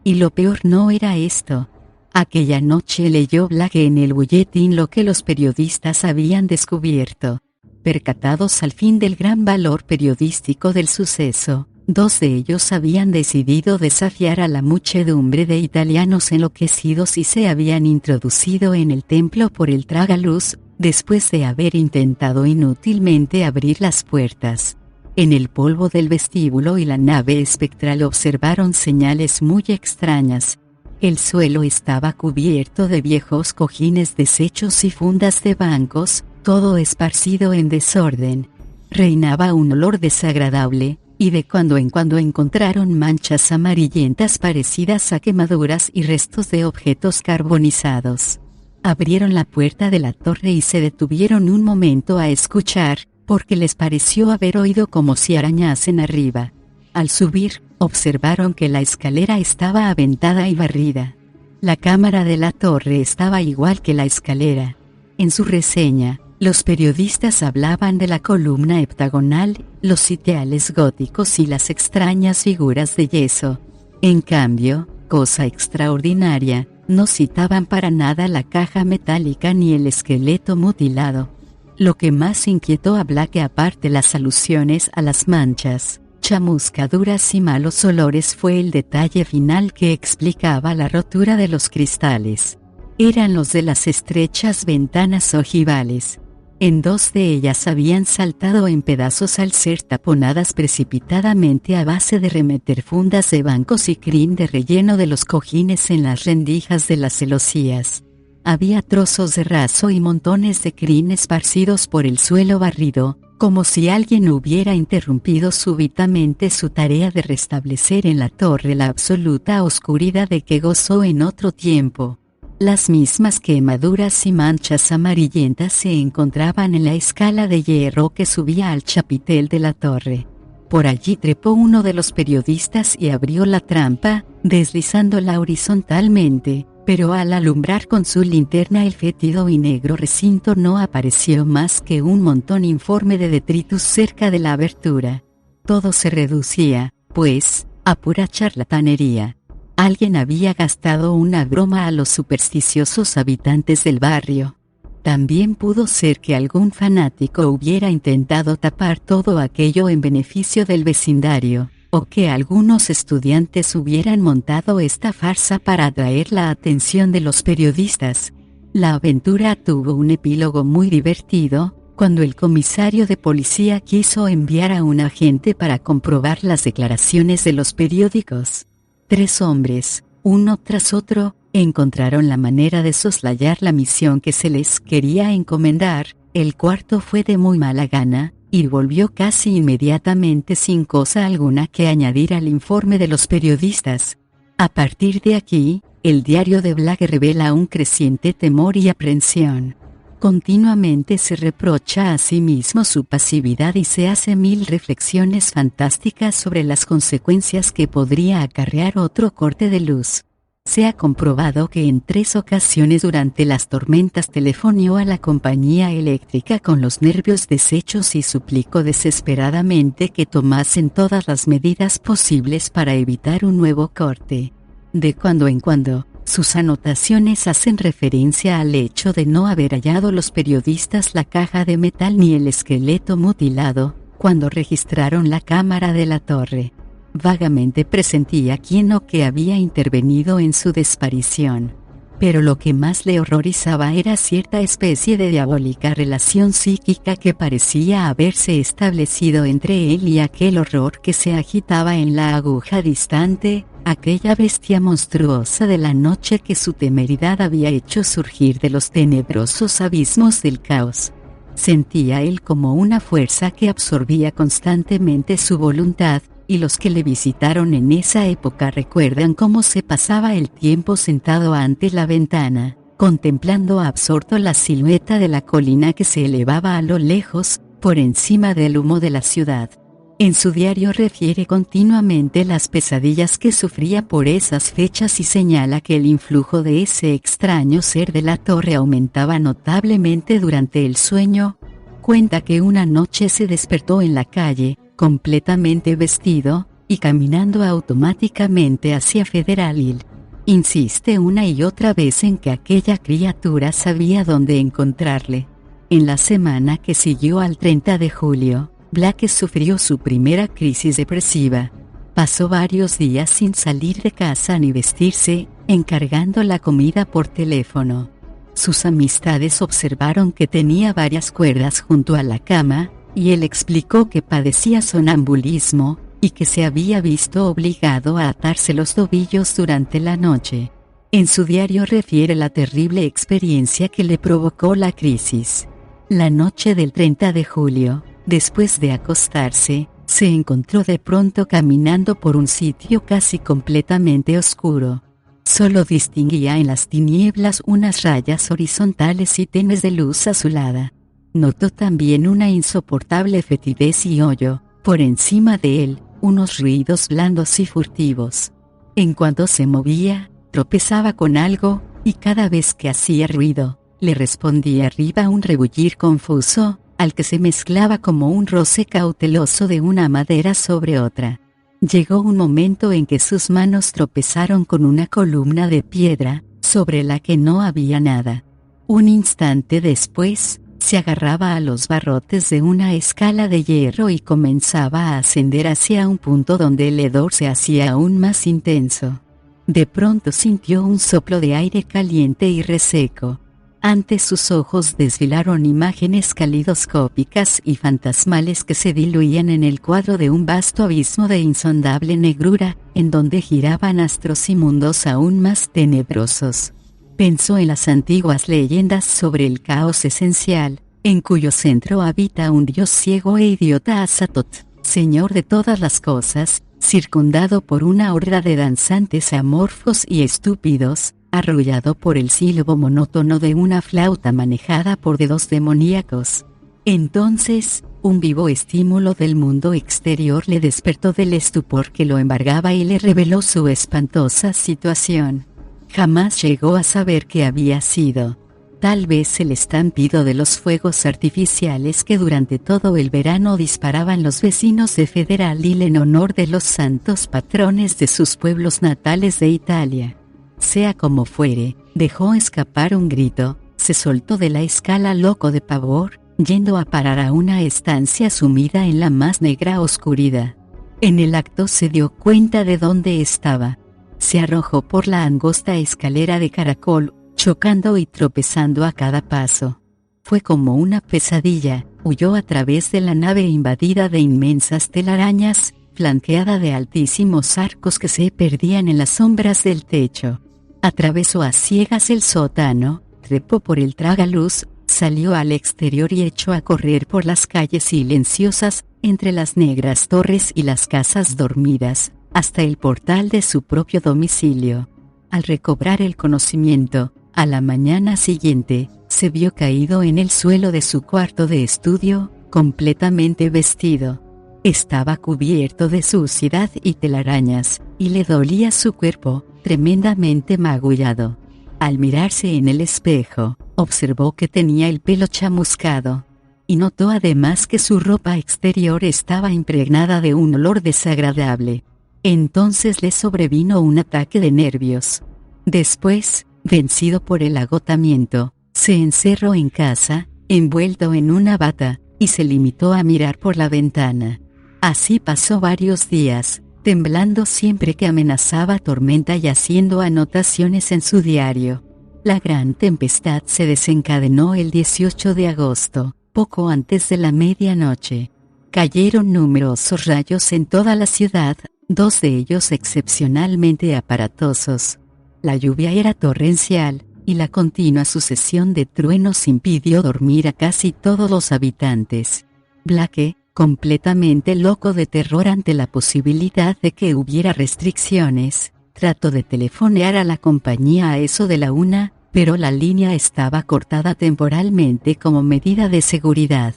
A: Y lo peor no era esto. Aquella noche leyó Blake en el bulletín lo que los periodistas habían descubierto. Percatados al fin del gran valor periodístico del suceso, 2 de ellos habían decidido desafiar a la muchedumbre de italianos enloquecidos y se habían introducido en el templo por el tragaluz, después de haber intentado inútilmente abrir las puertas. En el polvo del vestíbulo y la nave espectral observaron señales muy extrañas. El suelo estaba cubierto de viejos cojines deshechos y fundas de bancos, todo esparcido en desorden. Reinaba un olor desagradable, y de cuando en cuando encontraron manchas amarillentas parecidas a quemaduras y restos de objetos carbonizados. Abrieron la puerta de la torre y se detuvieron un momento a escuchar, porque les pareció haber oído como si arañasen arriba. Al subir, observaron que la escalera estaba aventada y barrida. La cámara de la torre estaba igual que la escalera. En su reseña, los periodistas hablaban de la columna heptagonal, los sitiales góticos y las extrañas figuras de yeso. En cambio, cosa extraordinaria, no citaban para nada la caja metálica ni el esqueleto mutilado. Lo que más inquietó a Black, aparte las alusiones a las manchas, chamuscaduras y malos olores, fue el detalle final que explicaba la rotura de los cristales. Eran los de las estrechas ventanas ojivales. En dos de ellas habían saltado en pedazos al ser taponadas precipitadamente a base de remeter fundas de bancos y crin de relleno de los cojines en las rendijas de las celosías. Había trozos de raso y montones de crin esparcidos por el suelo barrido, como si alguien hubiera interrumpido súbitamente su tarea de restablecer en la torre la absoluta oscuridad de que gozó en otro tiempo. Las mismas quemaduras y manchas amarillentas se encontraban en la escala de hierro que subía al chapitel de la torre. Por allí trepó uno de los periodistas y abrió la trampa, deslizándola horizontalmente, pero al alumbrar con su linterna el fétido y negro recinto no apareció más que un montón informe de detritus cerca de la abertura. Todo se reducía, pues, a pura charlatanería. Alguien había gastado una broma a los supersticiosos habitantes del barrio. También pudo ser que algún fanático hubiera intentado tapar todo aquello en beneficio del vecindario, o que algunos estudiantes hubieran montado esta farsa para atraer la atención de los periodistas. La aventura tuvo un epílogo muy divertido, cuando el comisario de policía quiso enviar a un agente para comprobar las declaraciones de los periódicos. 3 hombres, uno tras otro, encontraron la manera de soslayar la misión que se les quería encomendar. El cuarto fue de muy mala gana, y volvió casi inmediatamente sin cosa alguna que añadir al informe de los periodistas. A partir de aquí, el diario de Black revela un creciente temor y aprensión. Continuamente se reprocha a sí mismo su pasividad y se hace 1000 reflexiones fantásticas sobre las consecuencias que podría acarrear otro corte de luz. Se ha comprobado que en 3 ocasiones durante las tormentas telefonió a la compañía eléctrica con los nervios deshechos y suplicó desesperadamente que tomasen todas las medidas posibles para evitar un nuevo corte. De cuando en cuando, sus anotaciones hacen referencia al hecho de no haber hallado los periodistas la caja de metal ni el esqueleto mutilado, cuando registraron la cámara de la torre. Vagamente presentía quién o qué había intervenido en su desaparición. Pero lo que más le horrorizaba era cierta especie de diabólica relación psíquica que parecía haberse establecido entre él y aquel horror que se agitaba en la aguja distante, aquella bestia monstruosa de la noche que su temeridad había hecho surgir de los tenebrosos abismos del caos. Sentía él como una fuerza que absorbía constantemente su voluntad, y los que le visitaron en esa época recuerdan cómo se pasaba el tiempo sentado ante la ventana, contemplando absorto la silueta de la colina que se elevaba a lo lejos, por encima del humo de la ciudad. En su diario refiere continuamente las pesadillas que sufría por esas fechas y señala que el influjo de ese extraño ser de la torre aumentaba notablemente durante el sueño. Cuenta que una noche se despertó en la calle, completamente vestido, y caminando automáticamente hacia Federal Hill. Insiste una y otra vez en que aquella criatura sabía dónde encontrarle. En la semana que siguió al 30 de julio, Black sufrió su primera crisis depresiva. Pasó varios días sin salir de casa ni vestirse, encargando la comida por teléfono. Sus amistades observaron que tenía varias cuerdas junto a la cama, y él explicó que padecía sonambulismo, y que se había visto obligado a atarse los tobillos durante la noche. En su diario refiere la terrible experiencia que le provocó la crisis. La noche del 30 de julio, después de acostarse, se encontró de pronto caminando por un sitio casi completamente oscuro. Solo distinguía en las tinieblas unas rayas horizontales y tenues de luz azulada. Notó también una insoportable fetidez y hoyo, por encima de él, unos ruidos blandos y furtivos. En cuanto se movía, tropezaba con algo, y cada vez que hacía ruido, le respondía arriba un rebullir confuso, al que se mezclaba como un roce cauteloso de una madera sobre otra. Llegó un momento en que sus manos tropezaron con una columna de piedra, sobre la que no había nada. Un instante después, se agarraba a los barrotes de una escala de hierro y comenzaba a ascender hacia un punto donde el hedor se hacía aún más intenso. De pronto sintió un soplo de aire caliente y reseco. Ante sus ojos desfilaron imágenes calidoscópicas y fantasmales que se diluían en el cuadro de un vasto abismo de insondable negrura, en donde giraban astros y mundos aún más tenebrosos. Pensó en las antiguas leyendas sobre el caos esencial, en cuyo centro habita un dios ciego e idiota Azatoth, señor de todas las cosas, circundado por una horda de danzantes amorfos y estúpidos, arrullado por el silbo monótono de una flauta manejada por dedos demoníacos. Entonces, un vivo estímulo del mundo exterior le despertó del estupor que lo embargaba y le reveló su espantosa situación. Jamás llegó a saber qué había sido. Tal vez el estampido de los fuegos artificiales que durante todo el verano disparaban los vecinos de Federal Hill en honor de los santos patrones de sus pueblos natales de Italia. Sea como fuere, dejó escapar un grito, se soltó de la escala loco de pavor, yendo a parar a una estancia sumida en la más negra oscuridad. En el acto se dio cuenta de dónde estaba. Se arrojó por la angosta escalera de caracol, chocando y tropezando a cada paso. Fue como una pesadilla, huyó a través de la nave invadida de inmensas telarañas, flanqueada de altísimos arcos que se perdían en las sombras del techo. Atravesó a ciegas el sótano, trepó por el tragaluz, salió al exterior y echó a correr por las calles silenciosas, entre las negras torres y las casas dormidas, hasta el portal de su propio domicilio. Al recobrar el conocimiento, a la mañana siguiente, se vio caído en el suelo de su cuarto de estudio, completamente vestido. Estaba cubierto de suciedad y telarañas, y le dolía su cuerpo, tremendamente magullado. Al mirarse en el espejo, observó que tenía el pelo chamuscado, y notó además que su ropa exterior estaba impregnada de un olor desagradable. Entonces le sobrevino un ataque de nervios. Después, vencido por el agotamiento, se encerró en casa, envuelto en una bata, y se limitó a mirar por la ventana. Así pasó varios días, temblando siempre que amenazaba tormenta y haciendo anotaciones en su diario. La gran tempestad se desencadenó el 18 de agosto, poco antes de la medianoche. Cayeron numerosos rayos en toda la ciudad, dos de ellos excepcionalmente aparatosos. La lluvia era torrencial, y la continua sucesión de truenos impidió dormir a casi todos los habitantes. Blake, completamente loco de terror ante la posibilidad de que hubiera restricciones, trató de telefonear a la compañía a eso de la 1, pero la línea estaba cortada temporalmente como medida de seguridad.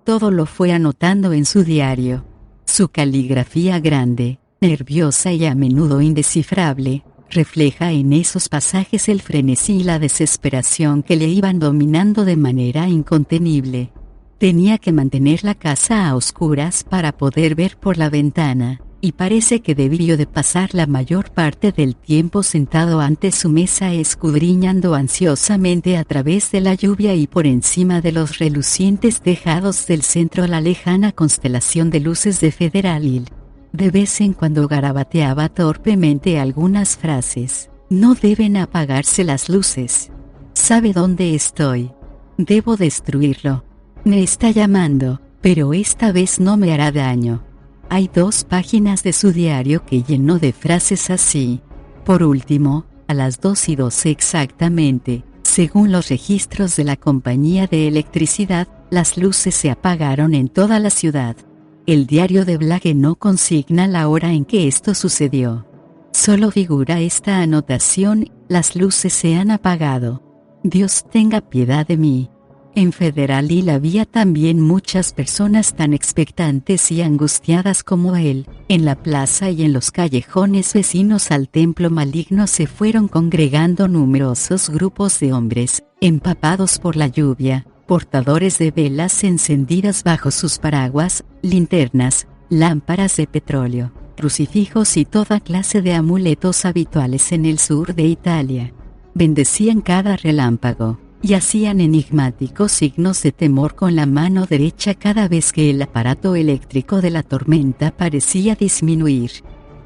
A: Todo lo fue anotando en su diario. Su caligrafía grande, nerviosa y a menudo indescifrable, refleja en esos pasajes el frenesí y la desesperación que le iban dominando de manera incontenible. Tenía que mantener la casa a oscuras para poder ver por la ventana, y parece que debió de pasar la mayor parte del tiempo sentado ante su mesa escudriñando ansiosamente a través de la lluvia y por encima de los relucientes tejados del centro la lejana constelación de luces de Federal Hill. De vez en cuando garabateaba torpemente algunas frases. No deben apagarse las luces. ¿Sabe dónde estoy? Debo destruirlo. Me está llamando. Pero esta vez no me hará daño. Hay 2 páginas de su diario que llenó de frases así. Por último, a las 2:12 exactamente, según los registros de la compañía de electricidad, las luces se apagaron en toda la ciudad. El diario de Blake no consigna la hora en que esto sucedió. Solo figura esta anotación: las luces se han apagado. Dios tenga piedad de mí. En Federal Hill había también muchas personas tan expectantes y angustiadas como él. En la plaza y en los callejones vecinos al templo maligno se fueron congregando numerosos grupos de hombres, empapados por la lluvia, portadores de velas encendidas bajo sus paraguas, linternas, lámparas de petróleo, crucifijos y toda clase de amuletos habituales en el sur de Italia. Bendecían cada relámpago y hacían enigmáticos signos de temor con la mano derecha cada vez que el aparato eléctrico de la tormenta parecía disminuir.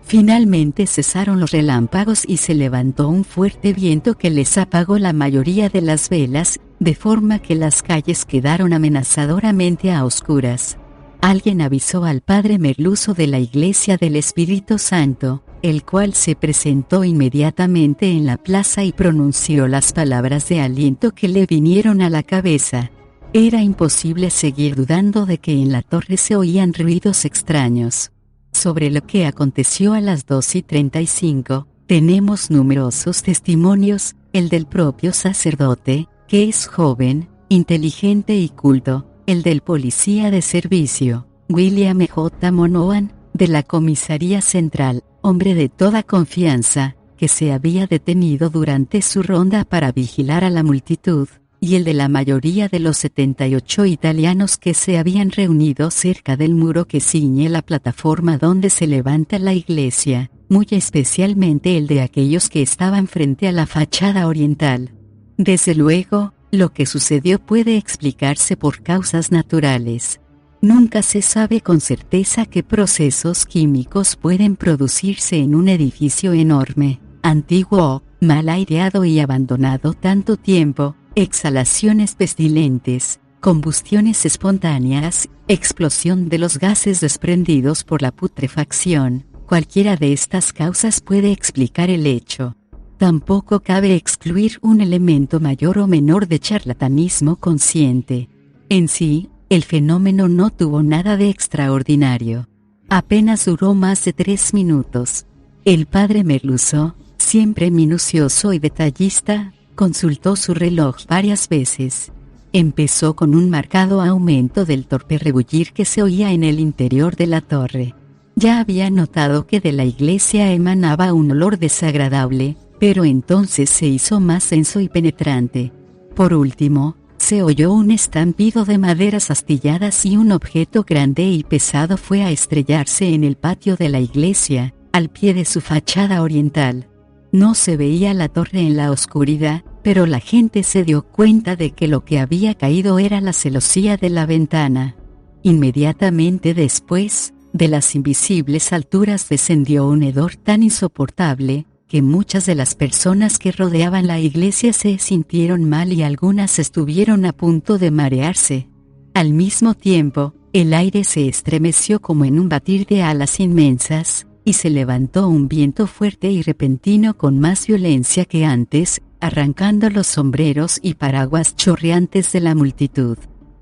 A: Finalmente cesaron los relámpagos y se levantó un fuerte viento que les apagó la mayoría de las velas, de forma que las calles quedaron amenazadoramente a oscuras. Alguien avisó al padre Merluzzo de la Iglesia del Espíritu Santo, el cual se presentó inmediatamente en la plaza y pronunció las palabras de aliento que le vinieron a la cabeza. Era imposible seguir dudando de que en la torre se oían ruidos extraños. Sobre lo que aconteció a las 2:35, tenemos numerosos testimonios: el del propio sacerdote, que es joven, inteligente y culto; el del policía de servicio, William J. Monoan, de la comisaría central, hombre de toda confianza, que se había detenido durante su ronda para vigilar a la multitud; y el de la mayoría de los 78 italianos que se habían reunido cerca del muro que ciñe la plataforma donde se levanta la iglesia, muy especialmente el de aquellos que estaban frente a la fachada oriental. Desde luego, lo que sucedió puede explicarse por causas naturales. Nunca se sabe con certeza qué procesos químicos pueden producirse en un edificio enorme, antiguo, mal aireado y abandonado tanto tiempo: exhalaciones pestilentes, combustiones espontáneas, explosión de los gases desprendidos por la putrefacción. Cualquiera de estas causas puede explicar el hecho. Tampoco cabe excluir un elemento mayor o menor de charlatanismo consciente. En sí, el fenómeno no tuvo nada de extraordinario. Apenas duró más de 3 minutos. El padre Merluzzo, siempre minucioso y detallista, consultó su reloj varias veces. Empezó con un marcado aumento del torpe rebullir que se oía en el interior de la torre. Ya había notado que de la iglesia emanaba un olor desagradable, pero entonces se hizo más denso y penetrante. Por último, se oyó un estampido de maderas astilladas y un objeto grande y pesado fue a estrellarse en el patio de la iglesia, al pie de su fachada oriental. No se veía la torre en la oscuridad, pero la gente se dio cuenta de que lo que había caído era la celosía de la ventana. Inmediatamente después, de las invisibles alturas descendió un hedor tan insoportable, que muchas de las personas que rodeaban la iglesia se sintieron mal y algunas estuvieron a punto de marearse. Al mismo tiempo, el aire se estremeció como en un batir de alas inmensas, y se levantó un viento fuerte y repentino con más violencia que antes, arrancando los sombreros y paraguas chorreantes de la multitud.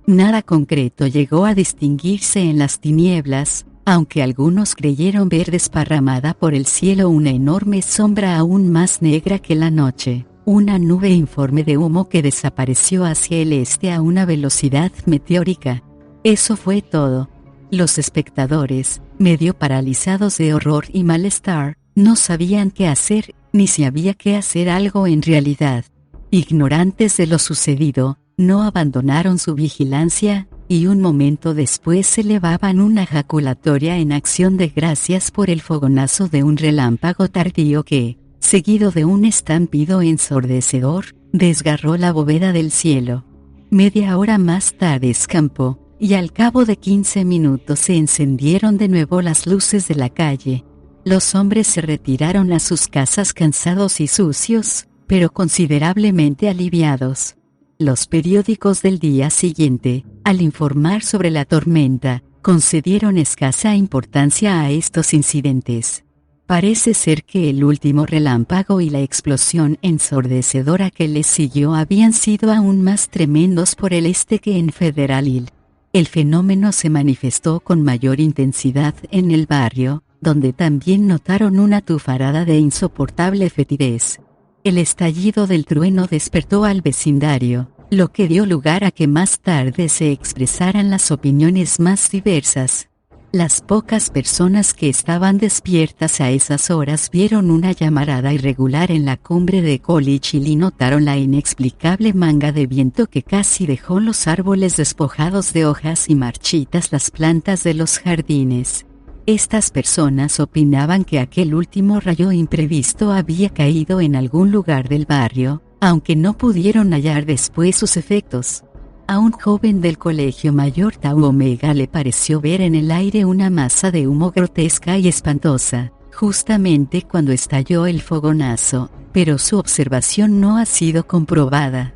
A: Nada concreto llegó a distinguirse en las tinieblas, aunque algunos creyeron ver desparramada por el cielo una enorme sombra aún más negra que la noche, una nube informe de humo que desapareció hacia el este a una velocidad meteórica. Eso fue todo. Los espectadores, medio paralizados de horror y malestar, no sabían qué hacer, ni si había que hacer algo en realidad. Ignorantes de lo sucedido, no abandonaron su vigilancia, y un momento después elevaban una ejaculatoria en acción de gracias por el fogonazo de un relámpago tardío que, seguido de un estampido ensordecedor, desgarró la bóveda del cielo. Media hora más tarde escampó, y al cabo de 15 minutos se encendieron de nuevo las luces de la calle. Los hombres se retiraron a sus casas cansados y sucios, pero considerablemente aliviados. Los periódicos del día siguiente, al informar sobre la tormenta, concedieron escasa importancia a estos incidentes. Parece ser que el último relámpago y la explosión ensordecedora que les siguió habían sido aún más tremendos por el este que en Federal Hill. El fenómeno se manifestó con mayor intensidad en el barrio, donde también notaron una tufarada de insoportable fetidez. El estallido del trueno despertó al vecindario, lo que dio lugar a que más tarde se expresaran las opiniones más diversas. Las pocas personas que estaban despiertas a esas horas vieron una llamarada irregular en la cumbre de College Hill y notaron la inexplicable manga de viento que casi dejó los árboles despojados de hojas y marchitas las plantas de los jardines. Estas personas opinaban que aquel último rayo imprevisto había caído en algún lugar del barrio, aunque no pudieron hallar después sus efectos. A un joven del colegio mayor Tau Omega le pareció ver en el aire una masa de humo grotesca y espantosa, justamente cuando estalló el fogonazo, pero su observación no ha sido comprobada.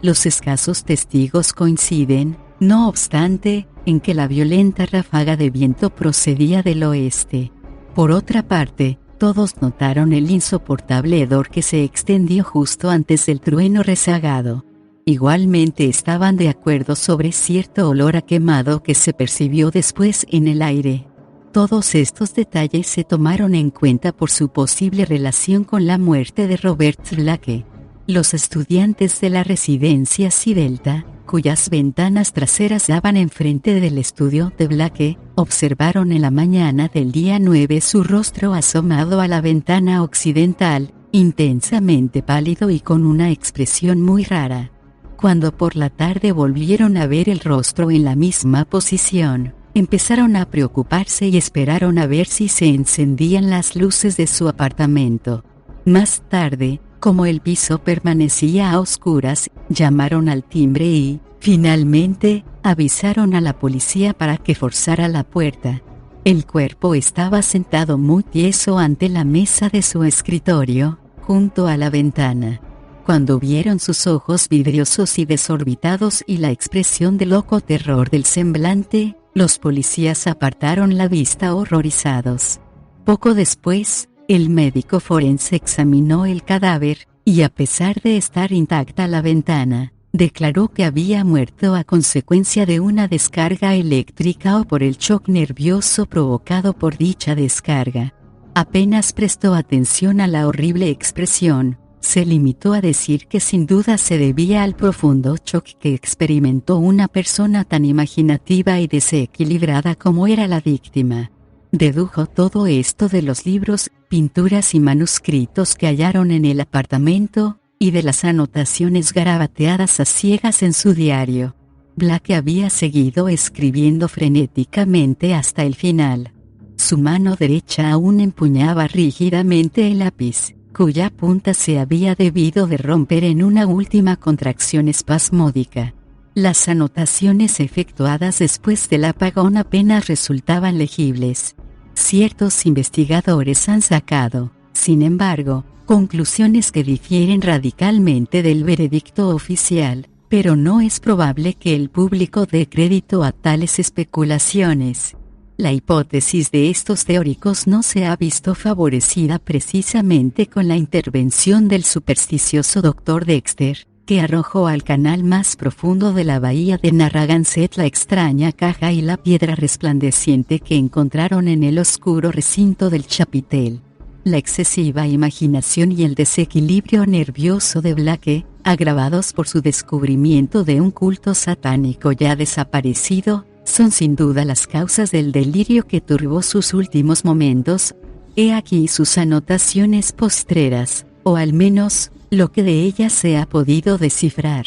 A: Los escasos testigos coinciden, no obstante, en que la violenta ráfaga de viento procedía del oeste. Por otra parte, todos notaron el insoportable hedor que se extendió justo antes del trueno rezagado. Igualmente estaban de acuerdo sobre cierto olor a quemado que se percibió después en el aire. Todos estos detalles se tomaron en cuenta por su posible relación con la muerte de Robert Blake. Los estudiantes de la residencia Psi Delta, cuyas ventanas traseras daban enfrente del estudio de Blake, observaron en la mañana del día 9 su rostro asomado a la ventana occidental, intensamente pálido y con una expresión muy rara. Cuando por la tarde volvieron a ver el rostro en la misma posición, empezaron a preocuparse y esperaron a ver si se encendían las luces de su apartamento. Más tarde, como el piso permanecía a oscuras, llamaron al timbre y, finalmente, avisaron a la policía para que forzara la puerta. El cuerpo estaba sentado muy tieso ante la mesa de su escritorio, junto a la ventana. Cuando vieron sus ojos vidriosos y desorbitados y la expresión de loco terror del semblante, los policías apartaron la vista horrorizados. Poco después, el médico forense examinó el cadáver, y a pesar de estar intacta la ventana, declaró que había muerto a consecuencia de una descarga eléctrica o por el shock nervioso provocado por dicha descarga. Apenas prestó atención a la horrible expresión. Se limitó a decir que sin duda se debía al profundo shock que experimentó una persona tan imaginativa y desequilibrada como era la víctima. Dedujo todo esto de los libros, pinturas y manuscritos que hallaron en el apartamento, y de las anotaciones garabateadas a ciegas en su diario. Blake había seguido escribiendo frenéticamente hasta el final. Su mano derecha aún empuñaba rígidamente el lápiz, cuya punta se había debido de romper en una última contracción espasmódica. Las anotaciones efectuadas después del apagón apenas resultaban legibles. Ciertos investigadores han sacado, sin embargo, conclusiones que difieren radicalmente del veredicto oficial, pero no es probable que el público dé crédito a tales especulaciones. La hipótesis de estos teóricos no se ha visto favorecida precisamente con la intervención del supersticioso Dr. Dexter, que arrojó al canal más profundo de la bahía de Narragansett la extraña caja y la piedra resplandeciente que encontraron en el oscuro recinto del chapitel. La excesiva imaginación y el desequilibrio nervioso de Blake, agravados por su descubrimiento de un culto satánico ya desaparecido, son sin duda las causas del delirio que turbó sus últimos momentos. He aquí sus anotaciones postreras, o al menos, lo que de ellas se ha podido descifrar.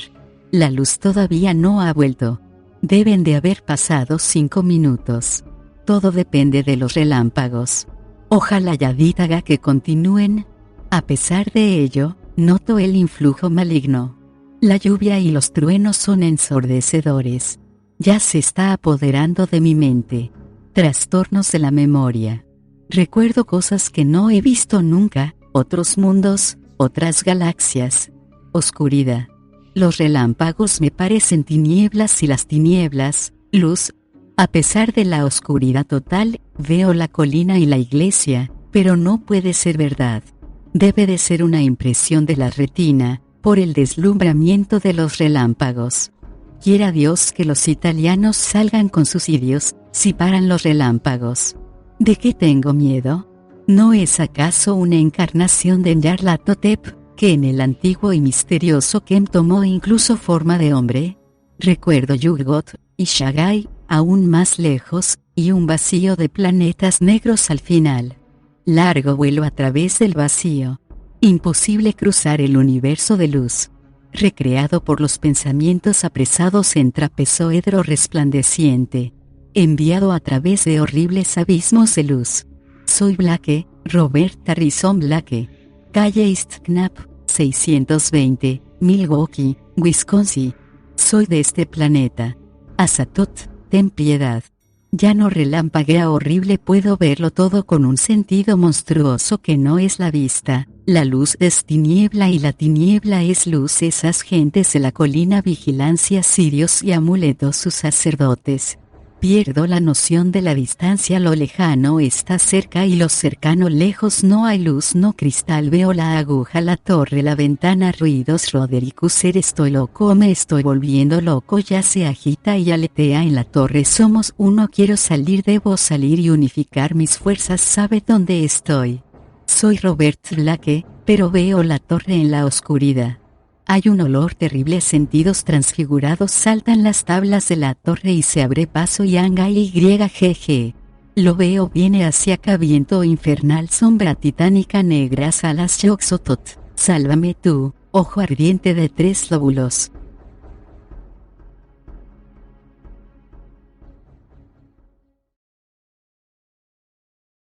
A: La luz todavía no ha vuelto. Deben de haber pasado 5 minutos. Todo depende de los relámpagos. Ojalá y haga que continúen. A pesar de ello, noto el influjo maligno. La lluvia y los truenos son ensordecedores. Ya se está apoderando de mi mente. Trastornos de la memoria. Recuerdo cosas que no he visto nunca, otros mundos, otras galaxias. Oscuridad. Los relámpagos me parecen tinieblas y las tinieblas, luz. A pesar de la oscuridad total, veo la colina y la iglesia, pero no puede ser verdad. Debe de ser una impresión de la retina, por el deslumbramiento de los relámpagos. Quiera Dios que los italianos salgan con sus idiomas, si paran los relámpagos. ¿De qué tengo miedo? ¿No es acaso una encarnación de Nyarlathotep, que en el antiguo y misterioso Kem tomó incluso forma de hombre? Recuerdo Yugot, y Shagai, aún más lejos, y un vacío de planetas negros al final. Largo vuelo a través del vacío. Imposible cruzar el universo de luz. Recreado por los pensamientos apresados en trapezoedro resplandeciente. Enviado a través de horribles abismos de luz. Soy Blake, Robert Harrison Blake. Calle East Knapp, 620, Milwaukee, Wisconsin. Soy de este planeta. Azatoth, ten piedad. Ya no relampaguea horrible, puedo verlo todo con un sentido monstruoso que no es la vista. La luz es tiniebla y la tiniebla es luz. Esas gentes de la colina, vigilancia, cirios y amuletos, sus sacerdotes. Pierdo la noción de la distancia, lo lejano está cerca y lo cercano lejos. No hay luz, no cristal, veo la aguja, la torre, la ventana, ruidos. Rodericus, estoy loco o me estoy volviendo loco, ya se agita y aletea en la torre. Somos uno, quiero salir, debo salir y unificar mis fuerzas. ¿Sabe dónde estoy? Soy Robert Blake, pero veo la torre en la oscuridad. Hay un olor terrible, sentidos transfigurados, saltan las tablas de la torre y se abre paso y anga YGG. Lo veo, viene hacia acá, viento infernal, sombra titánica, negras alas, Yoxotot, sálvame tú, ojo ardiente de 3 lóbulos.